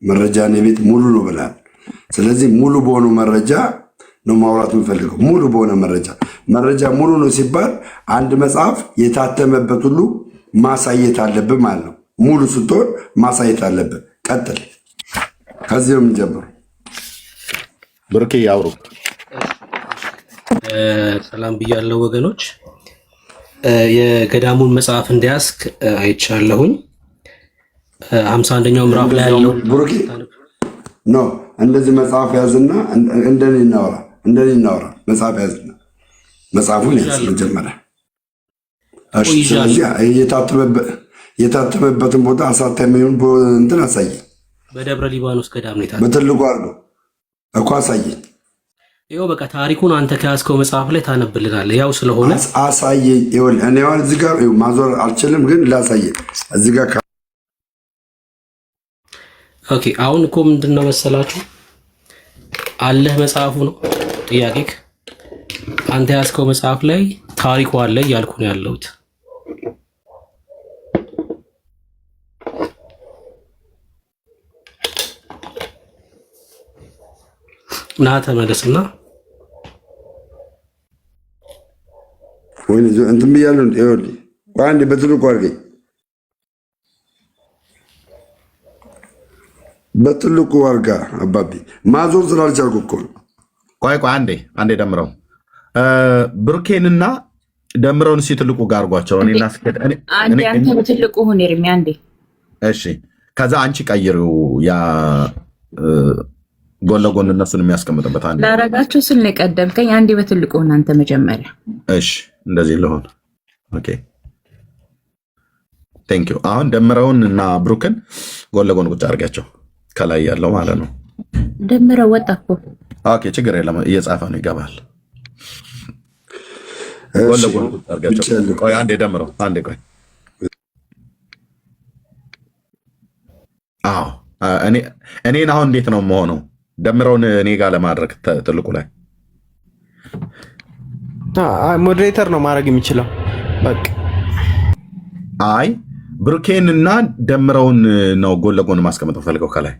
መረጃ እኔ ቤት ሙሉ ነው ብለሃል። ስለዚህ ሙሉ በሆኑ መረጃ ነው ማውራት የምፈልገው። ሙሉ በሆነ መረጃ ሙሉ ነው ሲባል አንድ መጽሐፍ የታተመበት ሁሉ ማሳየት አለብህ ማለት ነው። ሙሉ ስትሆን ማሳየት አለብህ። ቀጥል። ከዚህ ነው የምንጀምረው። ብሩኬ ያውሩ። ሰላም ብያለሁ ወገኖች። የገዳሙን መጽሐፍ እንዲያስክ አይቻለሁኝ። 51ኛው ምዕራፍ ላይ ያለው ብሩኬ ኖ እንደዚህ መጽሐፍ ያዝና እንደኔ እናወራ። መጽሐፍ ያዝና መጽሐፉን ያዝ መጀመሪያ። የታተመበትን ቦታ አሳታሚውን እንትን አሳይ። በደብረ ሊባኖስ ገዳም ነው የታተመው። በትልቁ አድርጎ እኮ አሳይ። ይኸው በቃ ታሪኩን አንተ ከያዝከው መጽሐፍ ላይ ታነብልናለህ። ያው ስለሆነ አሳይ። እኔ አሁን እዚህ ጋር ማዞር አልችልም፣ ግን ላሳይ እዚህ ጋር። ኦኬ። አሁን እኮ ምንድነው መሰላችሁ አለህ መጽሐፉ ነው ጥያቄክ። አንተ ያዝከው መጽሐፍ ላይ ታሪኩ አለ እያልኩ ነው ያለሁት። ና ተመለስና ወይ እንትን ብያለሁ። ይኸውልህ አንዴ በትልቁ አድርገኝ፣ በትልቁ አድርጋ አባቢ ማዞር ስላልቻልኩ እኮ ነው። ቆይ አንዴ ደምረው ብሩኬንና ደምረውን እስኪ ትልቁ ጋር አድርጓቸው። አንተ በትልቁ ሁን ኤርሚ አንዴ። እሺ፣ ከዛ አንቺ ቀይሪው ያ ጎን ለጎን እነሱን የሚያስቀምጥበት አንዴ ላረጋቸው ስል ነው የቀደምከኝ። አንዴ በትልቁ ሁን አንተ መጀመሪያ። እሺ፣ እንደዚህ ልሆን። ኦኬ ቴንክ ዩ። አሁን ደምረውን እና ብሩክን ጎን ለጎን ቁጭ አድርጋቸው፣ ከላይ ያለው ማለት ነው። ደምረው ወጣ እኮ። ኦኬ ችግር የለም፣ እየጻፈ ነው ይገባል። ጎን ለጎን አድርጋቸው። ቆይ አንዴ ደምረው፣ አንዴ ቆይ። አዎ እኔን አሁን እንዴት ነው የምሆነው? ደምረውን እኔ ጋር ለማድረግ ትልቁ ላይ ሞዴሬተር ነው ማድረግ የሚችለው። በቃ አይ ብሩኬን እና ደምረውን ነው ጎን ለጎን ማስቀመጥ ፈልገው ከላይ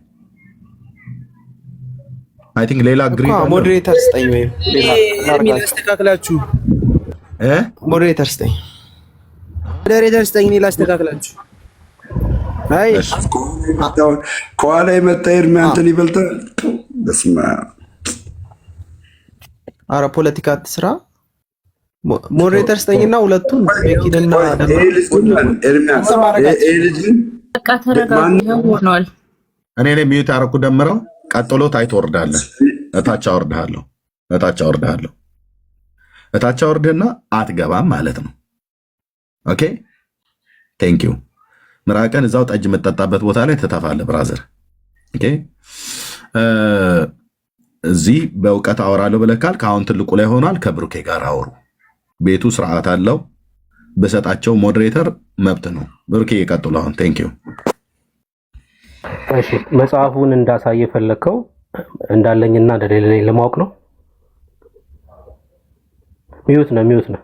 አይ ቲንክ ሌላ ሞዴሬተር ስጠኝ ወይም ሌላ አስተካክላችሁ ሞዴሬተር ስጠኝ እኔ ላስተካክላችሁ። አይ ከኋላ የመጣ ኤርሚ አንተን ይበልጣል። በስመ አብ ኧረ ፖለቲካ አትስራ። ሞዴሬተር ስጠኝና ሁለቱን ቤኪንና በቃ ተረጋግተው ሆኗል። እኔ ሚዩት ያደረኩ ደምረው ቀጥሎ ታይቶ ወርዳለህ። እታች አወርድሃለሁ። እታች አወርድህና አትገባም ማለት ነው። ኦኬ ቴንክ ዩ። ምራቀን እዛው ጠጅ የምጠጣበት ቦታ ላይ ትተፋለህ ብራዘር። ኦኬ እዚህ በእውቀት አወራለሁ ብለህ ካልክ አሁን ትልቁ ላይ ሆኗል። ከብሩኬ ጋር አወሩ። ቤቱ ስርዓት አለው። በሰጣቸው ሞዴሬተር መብት ነው። ብሩኬ ይቀጥሉ አሁን። ቴንክ ዩ። እሺ መጽሐፉን እንዳሳየ ፈለከው እንዳለኝና እንደሌለኝ ለማወቅ ነው። ሚዩት ነው።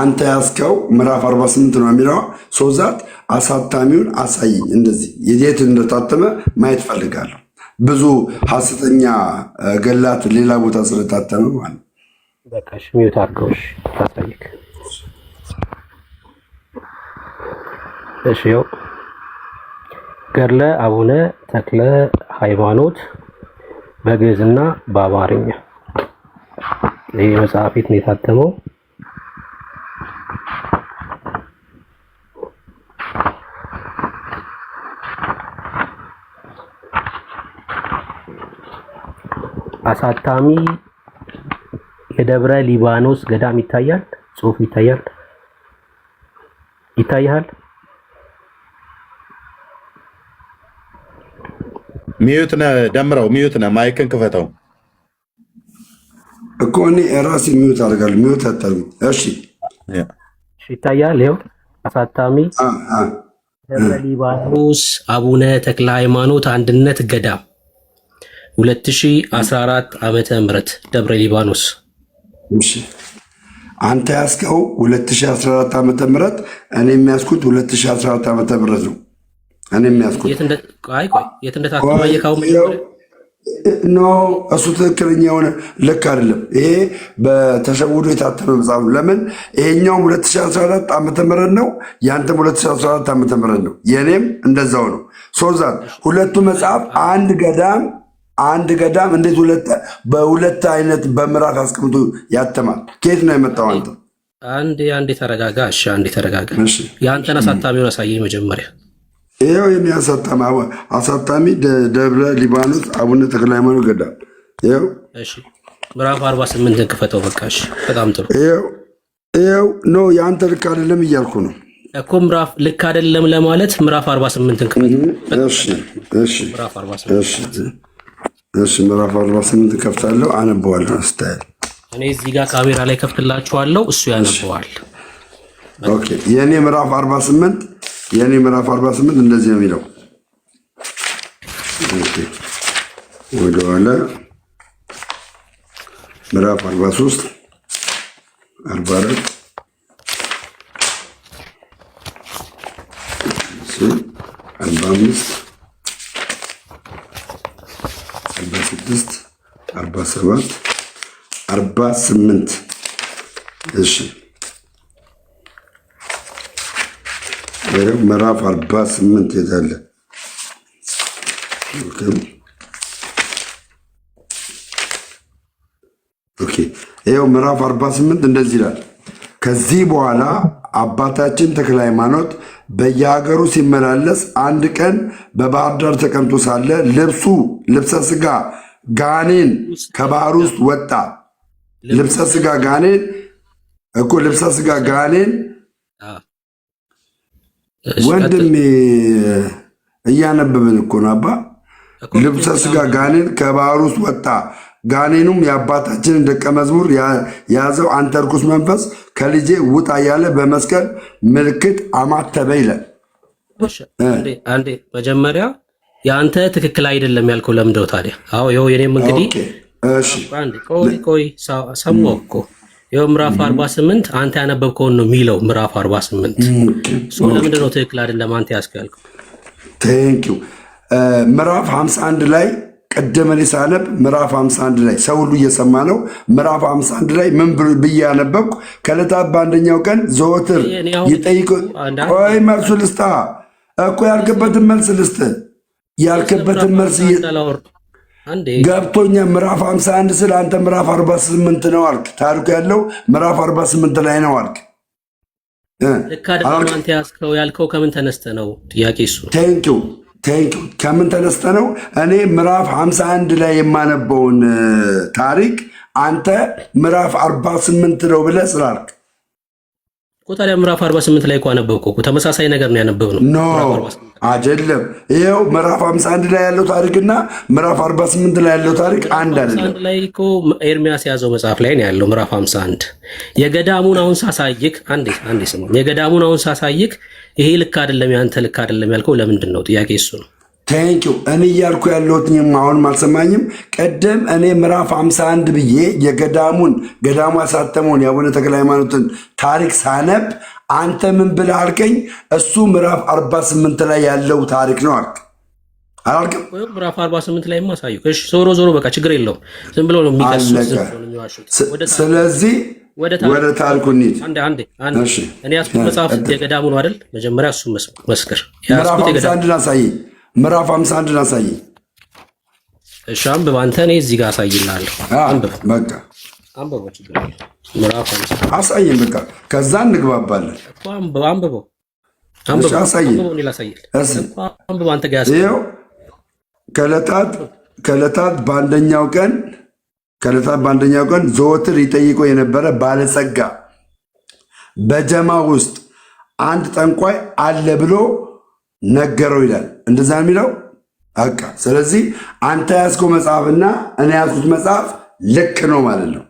አንተ ያስከው ምዕራፍ 48 ነው የሚለው ሶዛት አሳታሚውን አሳይኝ። እንደዚህ የት እንደታተመ ማየት ፈልጋለሁ። ብዙ ሐሰተኛ ገላት ሌላ ቦታ ስለታተመ ማለት በቃ እሺ ሚዩት አድርገው። እሺ ታሳይክ። እሺ ያው ገድለ አቡነ ተክለ ሃይማኖት በግዕዝና በአማርኛ ይህ መጽሐፍ የት ነው የታተመው? አሳታሚ የደብረ ሊባኖስ ገዳም ይታያል። ጽሑፍ ይታያል። ሚዩት ነህ ደምረው፣ ሚዩት ነህ። ማይክን ክፈተው እኮ እኔ ራሴ ሚዩት አደርጋለሁ። ሚዩት አታርጉ። እሺ ይታያል። ይኸው አሳታሚ ደብረ ሊባኖስ አቡነ ተክለ ሃይማኖት አንድነት ገዳም 2014 ዓመተ ምህረት ደብረ ሊባኖስ። እሺ አንተ ያስከው 2014 ዓመተ ምህረት፣ እኔ የሚያስኩት 2014 ዓመተ ምህረት ነው። እኔ የሚያስኩት የት እንደታተመ የካው ኖ እሱ ትክክለኛ የሆነ ልክ አይደለም። ይሄ በተሸውዶ የታተመ መጽሐፍ ነው። ለምን ይሄኛውም 2014 ዓመተ ምህረት ነው፣ ያንተም 2014 ዓመተ ምህረት ነው፣ የኔም እንደዛው ነው። ሶዛት ሁለቱ መጽሐፍ አንድ ገዳም እንዴት በሁለት አይነት በምዕራፍ አስቀምጦ ያተማል? ከየት ነው የመጣው? አንዴ ተረጋጋ። እሺ አንዴ ተረጋጋ። የአንተን አሳታሚውን አሳየኝ መጀመሪያ። ይኸው የኔ አሳታሚ ደብረ ሊባኖስ አቡነ ተክለ ሃይማኖት ገዳም ይኸው። እሺ ምዕራፍ 48 ክፈተው። በቃ እሺ በጣም ጥሩ። ይኸው ኖ የአንተ ልክ አይደለም እያልኩ ነው እኮ። ምዕራፍ ልክ አይደለም ለማለት ምዕራፍ 48 ክፈተው። እሺ ምዕራፍ 48 ከፍታለሁ፣ አነበዋለሁ። ስታይል እኔ እዚህ ጋር ካሜራ ላይ ከፍትላችኋለሁ፣ እሱ ያነበዋል። ኦኬ የኔ ምዕራፍ 48 እንደዚህ ነው የሚለው። ኦኬ ወደኋላ ምዕራፍ 43 44 45 46 47 48 እሺ ምዕራፍ 48 የታለ? ኦኬ ይኸው ምዕራፍ 48 እንደዚህ ይላል። ከዚህ በኋላ አባታችን ተክለ ሃይማኖት በየሀገሩ ሲመላለስ አንድ ቀን በባህር ዳር ተቀምጦ ሳለ ልብሰ ስጋ ጋኔን ከባህር ውስጥ ወጣ። ልብሰ ስጋ ጋኔን ወንድሜ እያነበብን እኮ ነው አባ። ልብሰ ስጋ ጋኔን ከባህር ውስጥ ወጣ፣ ጋኔኑም የአባታችንን ደቀ መዝሙር ያዘው፣ አንተ ርኩስ መንፈስ ከልጄ ውጣ እያለ በመስቀል ምልክት አማተበ ይላል። አንዴ መጀመሪያ የአንተ ትክክል አይደለም ያልከው ለምንድነው ታዲያ? አዎ ይኸው የኔም እንግዲህ ቆይ ሰማሁ እኮ ይኸው ምዕራፍ 48 አንተ ያነበብከውን ነው የሚለው ምዕራፍ 48 ለምንድነው ትክክል አይደለም አንተ ያስከልከው? ቴንኪው ምዕራፍ 51 ላይ ቀደም ላይ ሳነብ ምዕራፍ 51 ላይ ሰው ሁሉ እየሰማ ነው። ምዕራፍ 51 ላይ ምን ብዬ ያነበብኩ? ከዕለታት በአንደኛው ቀን ዘወትር ይጠይቁ። ቆይ መልሱ ልስጣ እኮ ያልክበትን መልስ ልስጥ። ያልክበትን መልስ ገብቶኛ። ምዕራፍ 51 ስለ አንተ ምዕራፍ 48 ነው አልክ። ታሪኩ ያለው ምዕራፍ 48 ላይ ነው አልክ። ልክ አይደለም አንተ ያልከው ከምን ተነስተ ነው? ጥያቄ እሱ። ቴንኪው ከምን ተነስተ ነው? እኔ ምዕራፍ 51 ላይ የማነበውን ታሪክ አንተ ምዕራፍ 48 ነው ብለህ ስላልክ እኮ ታዲያ ምዕራፍ 48 ላይ እኮ አነበብከው እኮ ተመሳሳይ ነገር ነው ያነበብነው። ኖ አይደለም። ይኸው ምዕራፍ 51 ላይ ያለው ታሪክና ምዕራፍ 48 ላይ ያለው ታሪክ አንድ አይደለም። ላይ እኮ ኤርሚያስ ያዘው መጽሐፍ ላይ ነው ያለው ምዕራፍ 51 የገዳሙን አሁን ሳሳይክ አንዴ ስሙ። የገዳሙን አሁን ሳሳይክ ይሄ ልክ አይደለም ያንተ ልክ አይደለም ያልከው ለምንድን ነው? ጥያቄ እሱ ነው። ቴንኪው እኔ እያልኩ ያለሁትኝም አሁንም አልሰማኝም። ቀደም እኔ ምዕራፍ 51 ብዬ ገዳሙ ያሳተመውን የአቡነ ተክለ ሃይማኖትን ታሪክ ሳነብ አንተ ምን ብለህ አልከኝ? እሱ ምዕራፍ 48 ላይ ያለው ታሪክ ነው አልክ አላልክም? ምዕራፍ 48 ላይ ማሳዩ። እሺ ዞሮ በቃ ችግር የለውም። ዝም ብሎ ነው የሚዋሹት። ስለዚህ ወደ ታሪኩ እንሂድ። አንዴ እኔ ያስኩት መጽሐፍ የገዳሙ ነው አይደል? መጀመሪያ እሱ መስክር። ምዕራፍ 51 አሳየኝ። ምዕራፍ 51 አሳየኝ። እሺ አንብብ አንተ። እኔ እዚህ ጋር አሳይልሃለሁ። አንብብ በቃ አንብብ። ምዕራፍ 50 አሳየኝ። በቃ ከዛ እንግባባለን። አንብበው አሳየኝ። አንብብ አንተ ጋር ይኸው ከዕለታት በአንደኛው ቀን ዘወትር ይጠይቆ የነበረ ባለጸጋ በጀማ ውስጥ አንድ ጠንቋይ አለ ብሎ ነገረው ይላል። እንደዛ የሚለው በቃ። ስለዚህ አንተ ያዝከው መጽሐፍና እኔ ያዝኩት መጽሐፍ ልክ ነው ማለት ነው።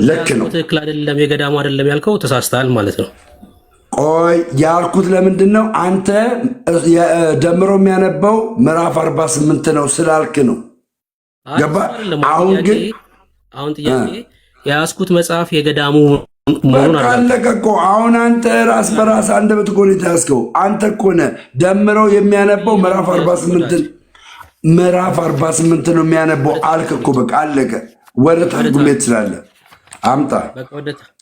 ልክ ነው። ትክክል አይደለም የገዳሙ አይደለም ያልከው ተሳስተሃል ማለት ነው። ቆይ ያልኩት ለምንድን ነው? አንተ ደምሮ የሚያነበው ምዕራፍ 48 ነው ስላልክ ነው። ገባ? አሁን ጥያቄ የያዝኩት መጽሐፍ የገዳሙ አለቀ እኮ። አሁን አንተ ራስ በራስ አንደበት እኮ ነው የተያዝከው። አንተ እኮ ነህ ደምረው የሚያነበው ምዕራፍ 48 ነው የሚያነበው አልክ እኮ። በቃ አለቀ። ወደ ታሪኩ ቤት ስላለ አምጣ።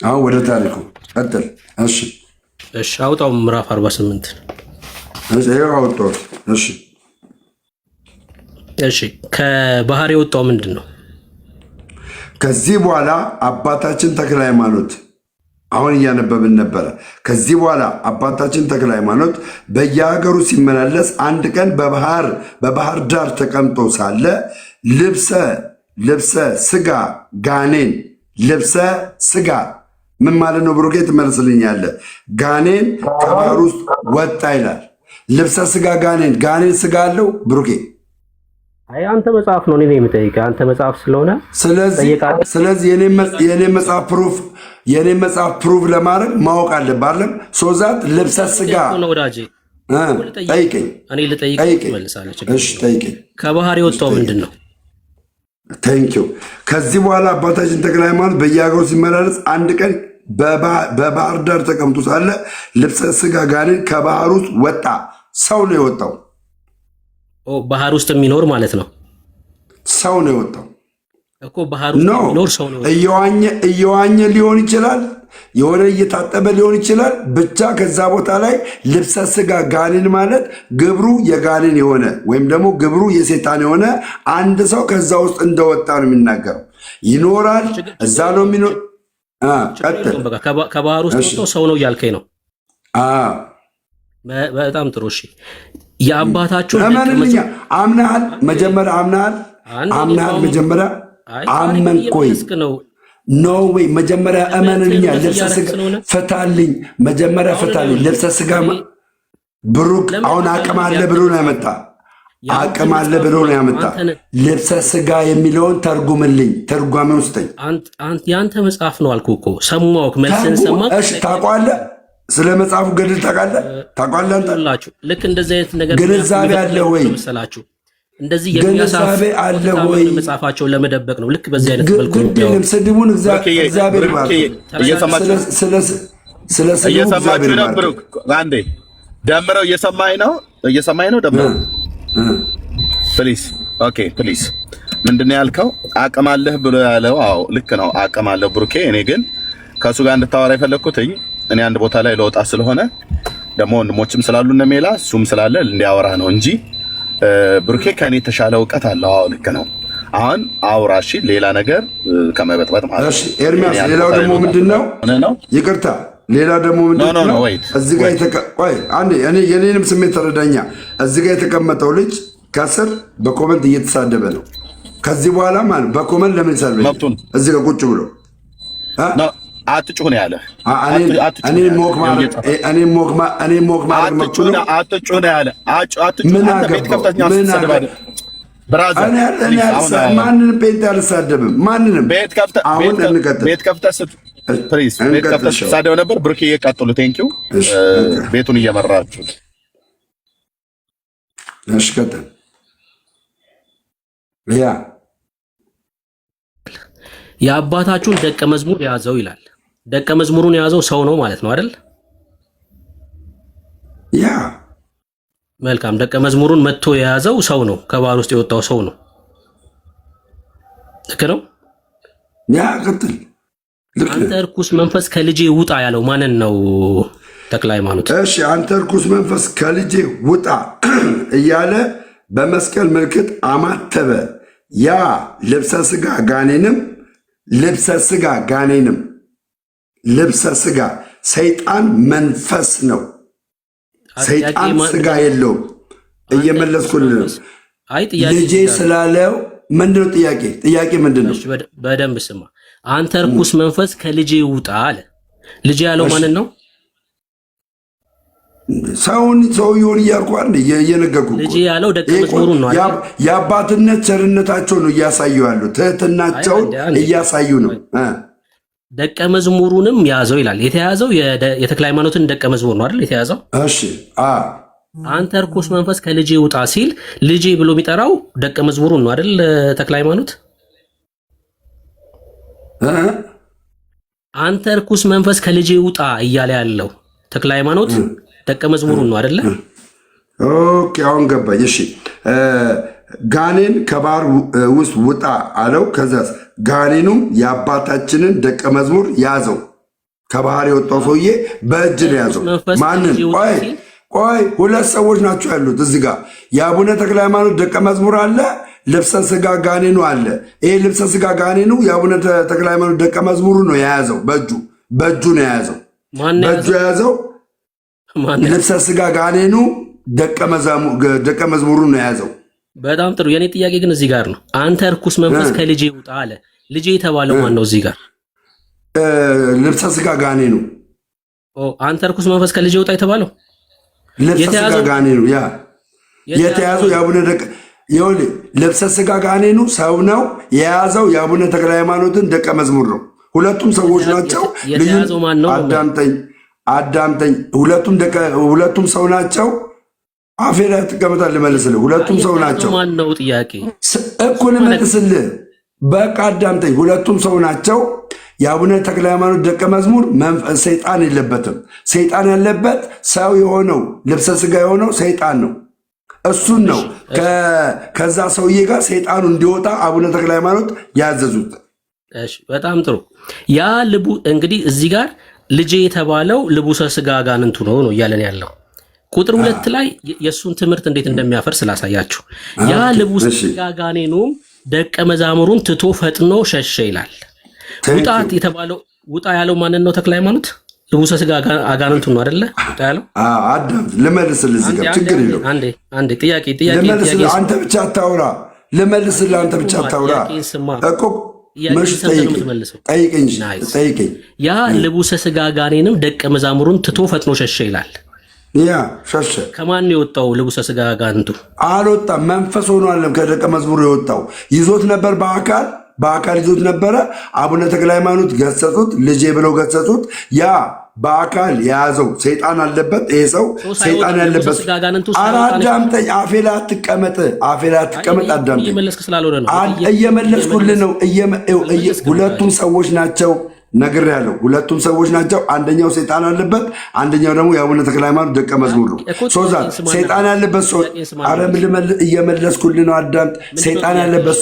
አሁን ወደ ታሪኩ ቀጥል። እሺ አውጣው ምዕራፍ 48 ይኸው አውጣው። እሺ ከባህር የወጣው ምንድን ነው? ከዚህ በኋላ አባታችን ተክለ ሃይማኖት አሁን እያነበብን ነበረ። ከዚህ በኋላ አባታችን ተክለ ሃይማኖት በየሀገሩ ሲመላለስ አንድ ቀን በባህር ዳር ተቀምጦ ሳለ ልብሰ ስጋ ጋኔን ልብሰ ስጋ ምን ማለት ነው? ብሩኬ ትመልስልኛለህ። ጋኔን ከባህር ውስጥ ወጣ ይላል። ልብሰ ስጋ ጋኔን ስጋ አለው ብሩኬ? አይ አንተ መጽሐፍ ነው እኔ የምጠይቀህ አንተ መጽሐፍ ስለሆነ ስለዚህ የኔ መጽሐፍ ፕሩፍ ለማድረግ ማወቅ አለብህ አይደል? ሶዛት ልብሰ ስጋ ነው ወዳጄ። ጠይቀኝ። እኔ ልጠይቅህ ትመልሳለህ። እሺ ጠይቀኝ። ከባህር የወጣው ምንድን ነው? ቴንኪው። ከዚህ በኋላ አባታችን ተክለ ሃይማኖት በየሀገሩ ሲመላለስ አንድ ቀን በባህር ዳር ተቀምጦ ሳለ ልብሰ ስጋ ጋኔን ከባህር ውስጥ ወጣ። ሰው ነው የወጣው። ባህር ውስጥ የሚኖር ማለት ነው። ሰው ነው የወጣው እኮ ባህር ውስጥ የሚኖር ሰው ነው። እየዋኘ ሊሆን ይችላል፣ የሆነ እየታጠበ ሊሆን ይችላል። ብቻ ከዛ ቦታ ላይ ልብሰ ስጋ ጋኔን ማለት ግብሩ የጋኔን የሆነ ወይም ደግሞ ግብሩ የሴጣን የሆነ አንድ ሰው ከዛ ውስጥ እንደወጣ ነው የሚናገረው። ይኖራል፣ እዛ ነው የሚኖር። ቀጥል። ከባህር ውስጥ ወጥቶ ሰው ነው እያልከኝ ነው? በጣም ጥሩ። እሺ የአባታችሁ አምናሃል? መጀመሪያ አምናሃል? መጀመሪያ አመንኮይ ኖ ወይ መጀመሪያ እመንልኛ። ልብሰ ስጋ ፈታልኝ፣ መጀመሪያ ፈታልኝ። ልብሰ ስጋ ብሩክ አሁን አቅም አለ ብሎ ነው ያመጣ። አቅም አለ ብሎ ነው ያመጣ። ልብሰ ስጋ የሚለውን ተርጉምልኝ፣ ትርጓሜ ውስጠኝ። የአንተ መጽሐፍ ነው አልኩህ እኮ። ሰማሁህ፣ መልስህን ሰማሁ። እሺ ታውቀዋለህ? ስለ መጽሐፉ ገድል ታውቃለህ? ታውቃላችሁ? ልክ እንደዚህ አይነት ነገር ግንዛቤ አለ ወይ መሰላችሁ? እንደዚህ የሚያሳፍ አለ ወይ? መጽሐፋቸውን ለመደበቅ ነው። ልክ በዚህ አይነት መልኩ ግድልም ስድቡን እግዚአብሔር ማለት ስለ ስድቡ እግዚአብሔር ማለት አንዴ ደምረው እየሰማኝ ነው ደምረው ፕሊዝ ኦኬ ፕሊዝ ምንድነው ያልከው? አቅም አለህ ብሎ ያለው አዎ ልክ ነው፣ አቅም አለው ብሩኬ። እኔ ግን ከሱ ጋር እንድታወራ የፈለኩትኝ እኔ አንድ ቦታ ላይ ለወጣ ስለሆነ ደግሞ ወንድሞችም ስላሉ እነ ሜላ እሱም ስላለ እንዲያወራ ነው እንጂ ብሩኬ ከኔ የተሻለ እውቀት አለው። አዎ ልክ ነው። አሁን አውራሺ ሌላ ነገር ከመበጥበጥ ማለት ነው። እሺ ኤርሚያስ፣ ሌላው ደግሞ ምንድነው? ይቅርታ፣ ሌላ ደግሞ ምንድነው? እዚህ ጋር ቆይ አንዴ፣ እኔ የኔንም ስሜት ተረዳኛ። እዚህ ጋር የተቀመጠው ልጅ ከስር በኮመንት እየተሳደበ ነው። ከዚህ በኋላ ማለት በኮመንት ለምን ይሳደብ? እዚህ ጋር ቁጭ ብሎ አትጩህ ነው ያለ። እኔ ሞክ ማለት መጥቶ ነው። አትጩህ ነው ያለ። አትጩህ ምን አገባው? ብራዘር ማንንም ጴንጤ አልሳደብም። ማንንም አሁን እንቀጥል። ቤት ከፍተህ ፕሊዝ፣ ቤት ከፍተህ ስትሳደብ ነበር። ብሩክ እየቀጥሉ ቴንኪው። ቤቱን እየመራችሁ እሺ፣ ቀጥል። ያ የአባታችሁን ደቀ መዝሙር ያዘው ይላል። ደቀ መዝሙሩን የያዘው ሰው ነው ማለት ነው አይደል? ያ መልካም። ደቀ መዝሙሩን መጥቶ የያዘው ሰው ነው፣ ከባህር ውስጥ የወጣው ሰው ነው። ልክ ነው። ያ ቀጥል። አንተ ርኩስ መንፈስ ከልጄ ውጣ ያለው ማንን ነው? ተክለ ሃይማኖት። እሺ፣ አንተ ርኩስ መንፈስ ከልጄ ውጣ እያለ በመስቀል ምልክት አማተበ። ያ ልብሰ ስጋ ሰይጣን መንፈስ ነው። ሰይጣን ስጋ የለውም። እየመለስኩልህ ነው። ልጄ ስላለው ምንድነው ጥያቄ? ጥያቄ ምንድነው? በደንብ ስማ። አንተ ርኩስ መንፈስ ከልጄ ውጣ አለ። ልጄ ያለው ማንን ነው? ሰውየውን እያልኩ እየነገርኩህ ልጄ ያለው ደቀ መዝሙሩን ነው። የአባትነት ቸርነታቸው ነው እያሳዩ ያሉ፣ ትህትናቸውን እያሳዩ ነው። ደቀ መዝሙሩንም ያዘው ይላል። የተያዘው የተክለ ሃይማኖትን ደቀ መዝሙር ነው አይደል? የተያዘው። እሺ፣ አንተ ርኩስ መንፈስ ከልጄ ውጣ ሲል ልጄ ብሎ የሚጠራው ደቀ መዝሙሩን ነው አይደል? ተክለ ሃይማኖት፣ አንተ ርኩስ መንፈስ ከልጄ ውጣ እያለ ያለው ተክለ ሃይማኖት ደቀ መዝሙሩን ነው አይደለ? ኦኬ፣ አሁን ገባኝ። እሺ፣ ጋኔን ከባህር ውስጥ ውጣ አለው። ከዛስ ጋኔኑም የአባታችንን ደቀ መዝሙር ያዘው። ከባህር የወጣው ሰውዬ በእጅ ነው ያዘው። ማንን? ቆይ ሁለት ሰዎች ናቸው ያሉት እዚህ ጋር። የአቡነ ተክለ ሃይማኖት ደቀ መዝሙር አለ፣ ልብሰ ስጋ ጋኔኑ አለ። ይሄ ልብሰ ስጋ ጋኔኑ የአቡነ ተክለ ሃይማኖት ደቀ መዝሙሩ ነው የያዘው። በእጁ ነው የያዘው። በእጁ የያዘው ልብሰ ስጋ ጋኔኑ ደቀ መዝሙሩ ነው የያዘው። በጣም ጥሩ። የኔ ጥያቄ ግን እዚህ ጋር ነው። አንተ ርኩስ መንፈስ ከልጄ ውጣ አለ። ልጄ የተባለው ማን ነው? እዚህ ጋር ልብሰ ስጋ ጋኔኑ። አንተ ርኩስ መንፈስ ከልጄ ውጣ የተባለው ልብሰ ስጋ ጋኔኑ። ያ የተያዘው የአቡነ ልብሰ ስጋ ጋኔኑ ሰው ነው የያዘው። የአቡነ ተክለ ሃይማኖትን ደቀ መዝሙር ነው። ሁለቱም ሰዎች ናቸው። አዳምጠኝ። ሁለቱም ሰው ናቸው። አፌ ላይ ትቀመጣለህ፣ ልመልስልህ። ሁለቱም ሰው ናቸው። ማን ነው ጥያቄ እኮ ልመልስልህ። በቃ አዳምጠኝ። ሁለቱም ሰው ናቸው። የአቡነ ተክለ ሃይማኖት ደቀ መዝሙር ሰይጣን የለበትም። ሰይጣን ያለበት ሰው የሆነው ልብሰ ስጋ የሆነው ሰይጣን ነው። እሱን ነው ከዛ ሰውዬ ጋር ሰይጣኑ እንዲወጣ አቡነ ተክለ ሃይማኖት ያዘዙት። እሺ፣ በጣም ጥሩ። ያ እንግዲህ እዚህ ጋር ልጄ የተባለው ልቡሰ ስጋ አጋንንቱ ነው እያለን ያለው ቁጥር 2 ላይ የእሱን ትምህርት እንዴት እንደሚያፈርስ ስላሳያችሁ። ያ ልቡሰ ስጋ ጋኔኑም ደቀ መዛሙሩን ትቶ ፈጥኖ ሸሸ ይላል። ውጣት የተባለው ውጣ ያለው ማንን ነው? ተክለ ሃይማኖት ልቡሰ ስጋ አጋንንቱ ነው አይደለ? ውጣ ያለው ልመልስልህ። እዚህ ጋር ችግር የለውም። አንዴ ጥያቄ አንተ ብቻ አታውራ። ልመልስልህ፣ አንተ ብቻ አታውራ እኮ ጠይቀኝ። ያ ልቡሰ ስጋ ጋኔንም ደቀ መዛሙሩን ትቶ ፈጥኖ ሸሸ ይላል። ያ ሸሸ። ከማን የወጣው ልቡሰ ስጋ አጋንንቱ? አልወጣም። መንፈስ ሆኖ አለም ከደቀ መዝሙሩ የወጣው ይዞት ነበር። በአካል ይዞት ነበረ። አቡነ ተክለ ሃይማኖት ገሰጹት፣ ልጄ ብለው ገሰጹት። ያ በአካል የያዘው ሰይጣን አለበት። ይሄ ሰው ሰይጣን ያለበት። አዳምጠኝ፣ አፌ ላይ አትቀመጥ፣ አዳምጠኝ። እየመለስኩልህ ነው። ሁለቱም ሰዎች ናቸው ነግሬያለሁ። ሁለቱም ሰዎች ናቸው። አንደኛው ሰይጣን አለበት፣ አንደኛው ደግሞ የአቡነ ተክለ ሃይማኖት ደቀ መዝሙር ነው። ሰይጣን ያለበት ሰው እየመለስኩልህ ነው። አዳምጥ። ሰይጣን ያለበት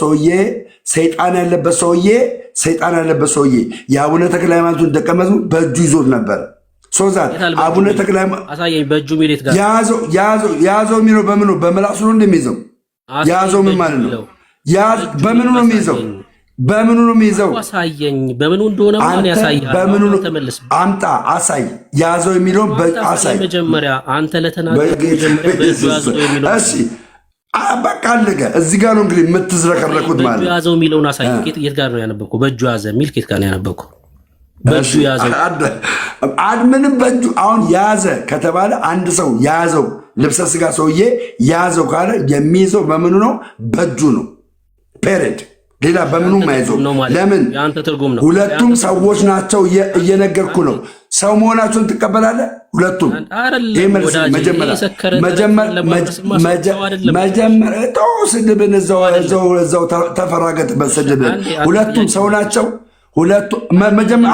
ሰውዬ የአቡነ ተክለ ሃይማኖቱን ደቀ መዝሙር በእጁ ይዞት ነበረ። አቡነ ተክለ ሃይማኖት ያዘው የሚለው በምኑ በምላሱ ነው እንደሚይዘው። ያዘው ምን ማለት ነው? በምኑ ነው የሚይዘው? በምኑ ነው የሚይዘው? አሳየኝ። በምኑ እንደሆነ ማን ያሳያል? በምኑ ነው? አምጣ፣ አሳይ። ያዘው የሚለውን አሳይ። መጀመሪያ አንተ ለተናገረው እሺ፣ በቃ አለቀ። እዚህ ጋር ነው እንግዲህ የምትዝረከረኩት ማለት ነው። ያዘው የሚለውን አሳይ። የት ጋር ነው ያነበብከው? በእጁ ያዘ የሚል ከየት ጋር ነው ያነበብከው? በእጁ ያዘው ምንም በእጁ አሁን ያዘ ከተባለ አንድ ሰው ያዘው ልብሰ ስጋ ሰውዬ ያዘው ካለ የሚይዘው በምኑ ነው? በእጁ ነው። ፔሬድ ሌላ በምኑም አይዘው። ለምን? ሁለቱም ሰዎች ናቸው። እየነገርኩ ነው። ሰው መሆናቸውን ትቀበላለህ? ሁለቱም ስድብን እዛው ተፈራገጥበት። ስድብን ሁለቱም ሰው ናቸው።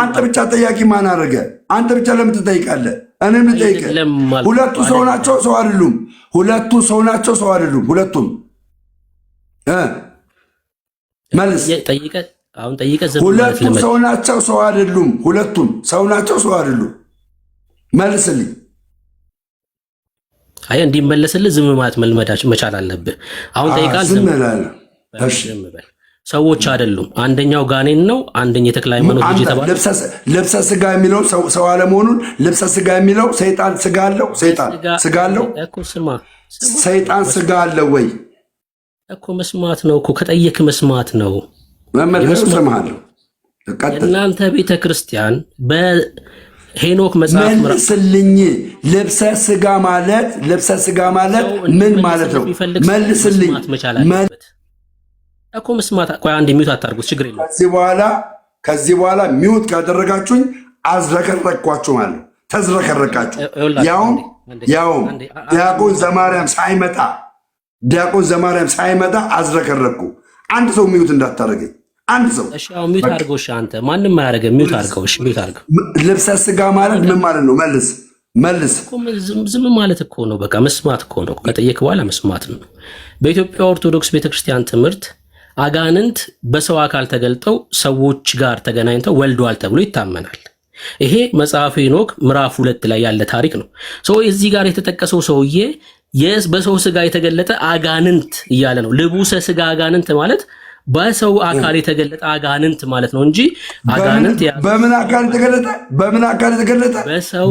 አንተ ብቻ ጠያቂ ማን አደረገ? አንተ ብቻ ለምን ትጠይቃለህ? እኔም ልጠይቅህ። ሁለቱ ሰው ናቸው፣ ሰው አይደሉም? ሁለቱ ሰው ናቸው፣ ሰው አይደሉም? ሁለቱም መልስ። ሁለቱም ሰው ናቸው፣ ሰው አይደሉም? ሁለቱም ሰው ናቸው፣ ሰው አይደሉም? መልስልኝ። አይ እንዲመለስልህ ዝም ማለት መልመዳች መቻል አለብህ። አሁን ጠይቃል፣ ዝም በል። ሰዎች አይደሉም። አንደኛው ጋኔን ነው፣ አንደኛ የተክለ ሃይማኖት ልጅ ተባለ። ልብሰ ስጋ የሚለው ሰው አለመሆኑን፣ ልብሰ ስጋ የሚለው ሰይጣን ስጋ አለው። ሰይጣን ስጋ አለው እኮ። ስማ፣ ሰይጣን ስጋ አለው ወይ እኮ? መስማት ነው እኮ። ከጠየክ መስማት ነው። ሰማለሁ። እናንተ ቤተ ክርስቲያን በሄኖክ መጽሐፍ መልስልኝ። ልብሰ ስጋ ማለት ምን ማለት ነው? መልስልኝ እኮ መስማት። ቆይ አንድ ሚውት አታርጉት፣ ችግር የለም። ከዚህ በኋላ ሚውት ካደረጋችሁኝ አዝረከረኳችሁ ማለት ነው። ተዝረከረካችሁ። ያውም ዲያቆን ዘማርያም ሳይመጣ አዝረከረኩ። አንድ ሰው ሚውት እንዳታደርገኝ። አንድ ሰው እሺ፣ አሁን ሚውት አድርገው። እሺ፣ አንተ ማንም አያደርግም። ሚውት አድርገው። እሺ፣ ሚውት አድርገው። ልብሰ ስጋ ማለት ምን ማለት ነው? መልስ። ዝም ማለት እኮ ነው። በቃ መስማት እኮ ነው። ከጠየቅ በኋላ መስማት ነው። በኢትዮጵያ ኦርቶዶክስ ቤተክርስቲያን ትምህርት አጋንንት በሰው አካል ተገልጠው ሰዎች ጋር ተገናኝተው ወልደዋል ተብሎ ይታመናል። ይሄ መጽሐፈ ሄኖክ ምዕራፍ 2 ላይ ያለ ታሪክ ነው። እዚህ ጋር የተጠቀሰው ሰውዬ በሰው ስጋ የተገለጠ አጋንንት እያለ ነው። ልቡሰ ስጋ አጋንንት ማለት በሰው አካል የተገለጠ አጋንንት ማለት ነው እንጂ አጋንንት በምን አካል የተገለጠ?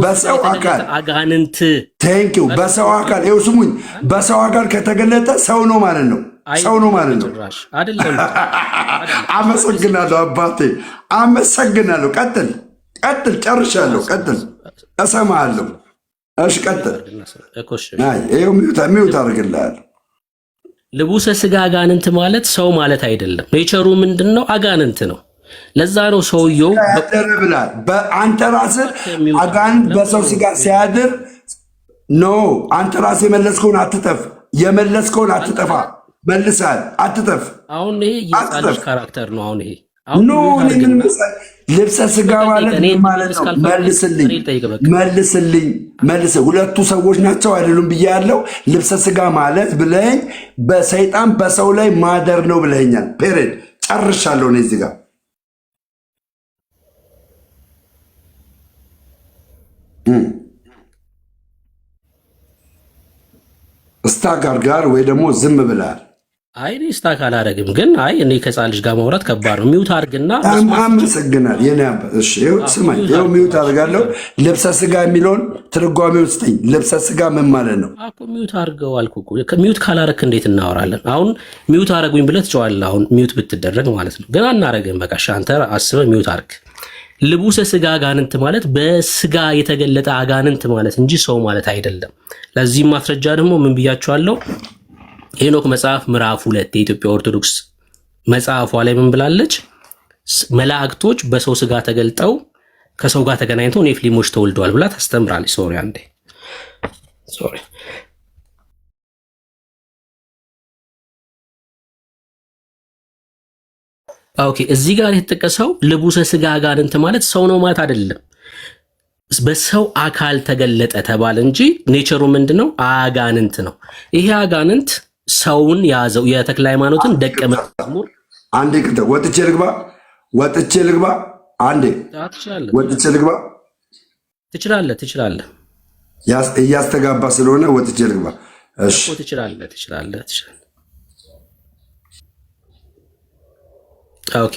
በሰው አካል አጋንንት። ቴንኪው። በሰው አካል ይኸው ስሙኝ። በሰው አካል ከተገለጠ ሰው ነው ማለት ነው። ሰው ነው ማለት ነው። አመሰግናለሁ አባቴ፣ አመሰግናለሁ። ቀጥል። ጨርሻለሁ። ቀጥል፣ እሰማሃለሁ። እሺ ቀጥል። ይኸው ሚውት አድርግልሃለሁ። ልቡሰ ስጋ አጋንንት ማለት ሰው ማለት አይደለም። ኔቸሩ ምንድን ነው? አጋንንት ነው። ለዛ ነው ሰውየው ብላል። በአንተ ራስህ አጋንንት በሰው ስጋ ሲያድር ነው። አንተ ራስህ የመለስከውን አትጠፋ። መልሳል፣ አትጠፍ። አሁን ይሄ የጻድቅ ካራክተር ነው። አሁን ይሄ ልብሰ ስጋ ማለት ምን ማለት ነው? መልስልኝ። ሁለቱ ሰዎች ናቸው አይደሉም ብዬ ያለው ልብሰ ስጋ ማለት ብለኝ በሰይጣን በሰው ላይ ማደር ነው ብለኛል። ፔሬድ። ጨርሻለሁ። እኔ እዚህ ጋር ስታጋር ጋር ወይ ደግሞ ዝም ብላል። አይ እኔ ስታክ አላደርግም፣ ግን አይ እኔ ከጻ ልጅ ጋር ማውራት ከባድ ነው። ሚውት አድርግና አመሰግናል። የኔ አባት እሺ፣ ይኸው ስማኝ፣ ይኸው ሚውት አድርጋለሁ። ልብሰ ስጋ የሚለውን ትርጓሜው ስጠኝ። ልብሰ ስጋ ምን ማለት ነው? አኮ ሚውት አድርገው አልኩ እኮ። ሚውት ካላረክ እንዴት እናወራለን? አሁን ሚውት አደረጉኝ ብለህ ትጨዋለህ። አሁን ሚውት ብትደረግ ማለት ነው፣ ግን አናረግም። በቃ አንተ አስበህ ሚውት አድርግ። ልቡሰ ስጋ አጋንንት ማለት በስጋ የተገለጠ አጋንንት ማለት እንጂ ሰው ማለት አይደለም። ለዚህም ማስረጃ ደግሞ ምን ብያቸዋለሁ? ሄኖክ መጽሐፍ ምዕራፍ 2 የኢትዮጵያ ኦርቶዶክስ መጽሐፏ ላይ ምን ብላለች? መላእክቶች በሰው ስጋ ተገልጠው ከሰው ጋር ተገናኝተው ኔፍሊሞች ተወልደዋል ብላ ታስተምራለች። ሶሪ አንዴ ሶሪ ኦኬ። እዚህ ጋር የተጠቀሰው ልቡሰ ስጋ አጋንንት ማለት ሰው ነው ማለት አይደለም። በሰው አካል ተገለጠ ተባለ እንጂ ኔቸሩ ምንድነው? አጋንንት ነው። ይሄ አጋንንት ሰውን ያዘው። የተክለ ሃይማኖትን ደቀ መዝሙር አንዴ ወጥቼ ልግባ አንዴ ወጥቼ ልግባ። ትችላለህ። እያስተጋባ ስለሆነ ወጥቼ ልግባ። እሺ ትችላለህ። ኦኬ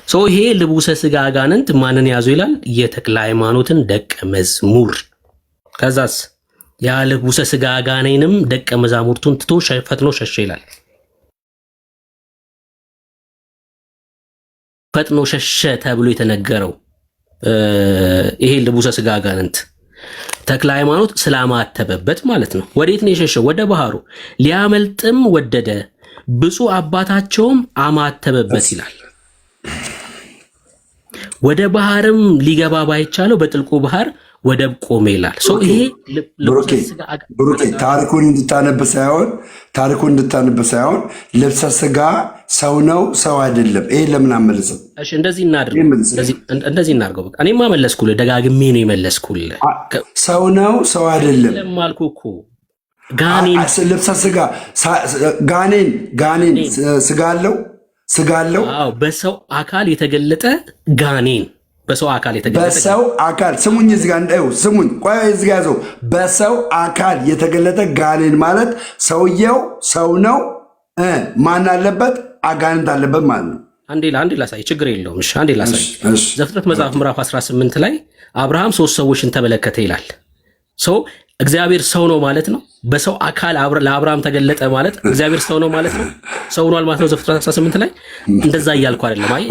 ሶ ይሄ ልቡሰ ስጋ አጋንንት ማንን ያዙ ይላል? የተክለ ሃይማኖትን ደቀ መዝሙር። ከዛስ ያ ልቡሰ ስጋ አጋኔንም ደቀ መዛሙርቱን ትቶ ፈጥኖ ሸሸ ይላል። ፈጥኖ ሸሸ ተብሎ የተነገረው ይሄ ልቡሰ ስጋ አጋንንት ተክለ ሃይማኖት ስላማተበበት ማለት ነው። ወዴት ነው የሸሸው? ወደ ባህሩ ሊያመልጥም ወደደ፣ ብፁዕ አባታቸውም አማተበበት ይላል። ወደ ባህርም ሊገባ ባይቻለው በጥልቁ ባህር ወደብ ቆመ ይላል። ይሄ ብሩኬ ታሪኩን እንድታነብ ሳይሆን ልብሰ ስጋ ሰው ነው ሰው አይደለም። ይሄ ለምን አመለስም? እሺ እንደዚህ እናድርገው። በቃ እኔማ መለስኩልህ፣ ደጋግሜ ነው የመለስኩልህ። ሰው ነው ሰው አይደለም ለማልኩ እኮ ጋኔን ልብሰ ስጋ ጋኔን ስጋ አለው። አዎ በሰው አካል የተገለጠ ጋኔን በሰው አካል ስሙኝ፣ እዚህ ጋር እንዳዩ ስሙኝ፣ ቆይ እዚህ ጋር ያዘው። በሰው አካል የተገለጠ ጋኔን ማለት ሰውየው ሰው ነው፣ ማን አለበት? አጋንንት አለበት ማለት ነው። አንዴ ላሳይ፣ ችግር የለውም። እሺ አንዴ ላሳይ። ዘፍጥረት መጽሐፍ ምዕራፍ 18 ላይ አብርሃም 3 ሰዎችን ተመለከተ ይላል። እግዚአብሔር ሰው ነው ማለት ነው። በሰው አካል ለአብርሃም ተገለጠ ማለት እግዚአብሔር ሰው ነው ማለት ነው። ሰው ሆኗል ማለት ነው። ዘፍጥረት 18 ላይ እንደዛ እያልኩ አይደለም። አይ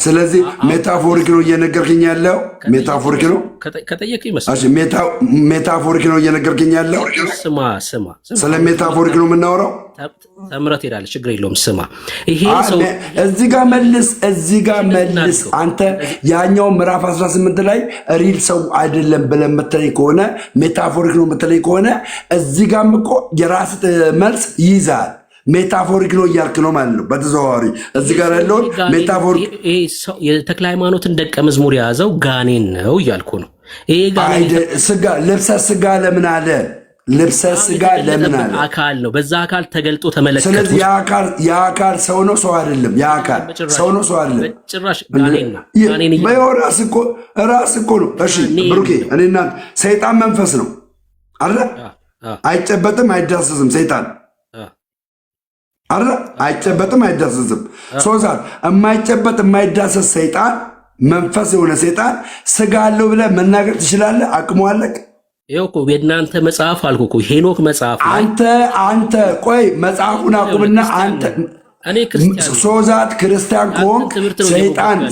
ስለዚህ ሜታፎሪክ ነው እየነገርክኝ ያለው። ሜታፎሪክ ነው ከጠየቅኝ መስሎኝ። እሺ ሜታፎሪክ ነው እየነገርክኝ ያለው። ስማ ስለ ሜታፎሪክ ነው የምናወራው። ተምረት ሄዳለች፣ ችግር የለውም። ስማ ይሄ ሰው እዚህ ጋር መልስ። አንተ ያኛው ምዕራፍ 18 ላይ ሪል ሰው አይደለም ብለህ የምትለኝ ከሆነ ሜታፎሪክ ነው የምትለኝ ከሆነ እዚህ ጋርም እኮ የራስ መልስ ይይዛል። ሜታፎሪክ ነው እያልክ ነው ማለት ነው በተዘዋዋሪ። እዚህ ጋር ያለውን ሜታፎሪክ የተክለ ሃይማኖትን ደቀ መዝሙር የያዘው ጋኔን ነው እያልኩ ነው። ይሄ ጋኔን ልብሰ ስጋ ለምን አለ? ልብሰ ስጋ ለምን አለ? አካል ነው። በዛ አካል ተገልጦ ተመለከቱ። ስለዚህ የአካል ሰው ነው ሰው አይደለም። የአካል ሰው ነው ሰው አይደለም። ጭራሽ ጋኔን ነው። ራስ እኮ ነው። እሺ ብሩኬ፣ እኔ እናንተ ሰይጣን መንፈስ ነው አለ። አይጨበጥም አይዳሰስም። ሰይጣን አለ አይጨበጥም አይዳሰስም። ሶዛት የማይጨበጥ የማይዳሰስ ሰይጣን መንፈስ የሆነ ሰይጣን ስጋ አለው ብለህ መናገር ትችላለህ? አቅሙ አለቅ? ይኸው እኮ የእናንተ መጽሐፍ አልኩ እኮ ሄኖክ መጽሐፍ አንተ ቆይ መጽሐፉን አቁምና አንተ ሶዛት ክርስቲያን ከሆንክ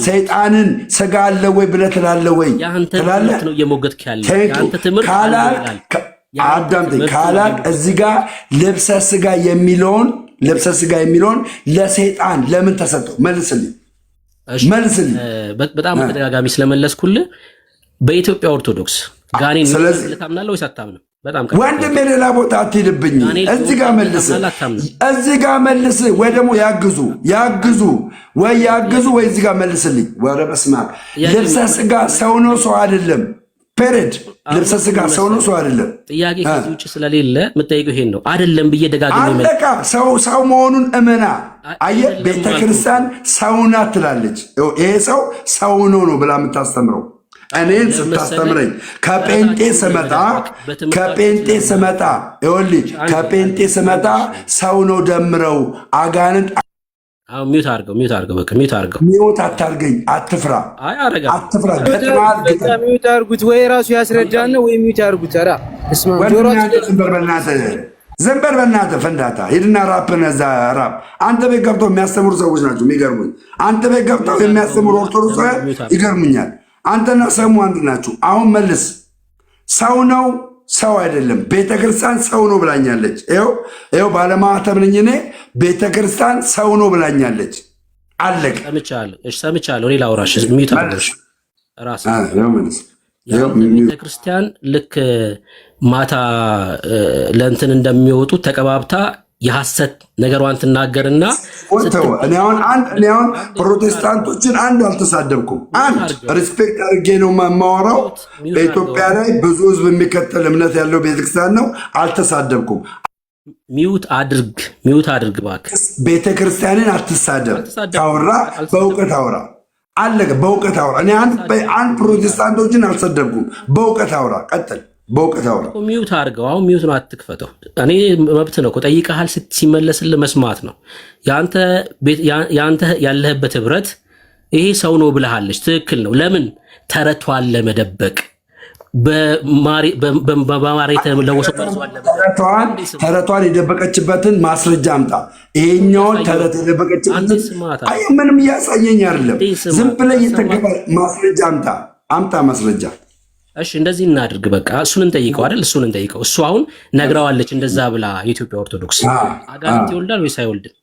ሰይጣንን ስጋ አለ ወይ ብለህ ትላለህ ወይ? ትላለህ ነው እየሞገትክ ያለው አዳምጠኝ ካላል እዚህ ጋር ልብሰ ስጋ የሚለውን ለሰይጣን ለምን ተሰጠው? መልስልኝ። በጣም በተደጋጋሚ ስለመለስኩልህ በኢትዮጵያ ኦርቶዶክስ ጋኔን ታምናለህ ወይስ አታምንም? ወንድም የሌላ ቦታ አትሄድብኝ። እዚህ ጋር መልስ ወይ ደግሞ ያግዙ ወይ እዚህ ጋር መልስልኝ። ወረ በስመ አብ ልብሰ ስጋ ሰው ነው ሰው አይደለም። ፔሬድ ልብሰ ስጋ ሰው ነው ሰው አይደለም። ጥያቄ ከዚህ ውጭ ስለሌለ የምጠይቀው ይሄን ነው። አይደለም ብዬ ደጋግሜ አለቃ ሰው መሆኑን እመና። አየህ ቤተክርስቲያን ሰው ናት ትላለች። ይሄ ሰው ነው ብላ የምታስተምረው እኔን ስታስተምረኝ ከጴንጤ ስመጣ ሰው ነው ደምረው አጋንንት ሚውት አድርገው በቃ ሚውት አታርገኝ። አትፍራ። ሚውት አድርጉት ወይ ራሱ ያስረዳን ነው ወይ ሚውት አድርጉት። ኧረ ዝም በል በእናትህ ፈንዳታ። ሂድና ራፕን እዛ ራፕ አንተ ቤት ገብተው የሚያስተምሩ ሰዎች ናቸው የሚገርሙኝ። አንተ ቤት ገብተው የሚያስተምሩ ኦርቶዶክሳውያን ይገርሙኛል። አንተና ሰሙ አንድ ናችሁ። አሁን መልስ። ሰው ነው ሰው አይደለም? ቤተክርስቲያን ሰው ነው ብላኛለች። ይኸው ባለማህተብ ነኝ እኔ። ቤተክርስቲያን ሰው ነው ብላኛለች። አለቀ። ሰምቻለሁ። ሌላ አውራሽ ሚታደርሽ ራስ ቤተክርስቲያን ልክ ማታ ለእንትን እንደሚወጡ ተቀባብታ የሐሰት ነገሯን ትናገርና እኔ አሁን ፕሮቴስታንቶችን አንድ አልተሳደብኩም። አንድ ሪስፔክት አድርጌ ነው የማወራው። በኢትዮጵያ ላይ ብዙ ህዝብ የሚከተል እምነት ያለው ቤተክርስቲያን ነው። አልተሳደብኩም። ሚውት አድርግ እባክህ። ቤተክርስቲያንን አትሳደብ። ታወራ በእውቀት አውራ። አለቀ። በእውቀት አውራ። እኔ አንድ ፕሮቴስታንቶችን አልሰደብኩም። በእውቀት አውራ። ቀጥል። በእውቀት አውራ። ሚውት አድርገው። አሁን ሚውት ነው አትክፈተው። እኔ መብት ነው እኮ ጠይቀሃል። ሲመለስልህ መስማት ነው ያንተ ያለህበት ህብረት። ይሄ ሰው ነው ብለሃለች። ትክክል ነው። ለምን ተረቷን ለመደበቅ በማር የተለወሰ ተረቷን የደበቀችበትን ማስረጃ አምጣ። ይሄኛውን ተረት የደበቀችበትን ምንም እያሳየኝ አይደለም። ዝም ብለህ እየተገባ ማስረጃ አምጣ ማስረጃ። እሺ እንደዚህ እናድርግ። በቃ እሱን እንጠይቀው አይደል? እሱ አሁን ነግረዋለች እንደዛ ብላ የኢትዮጵያ ኦርቶዶክስ አጋንንት ይወልዳል ወይስ አይወልድም?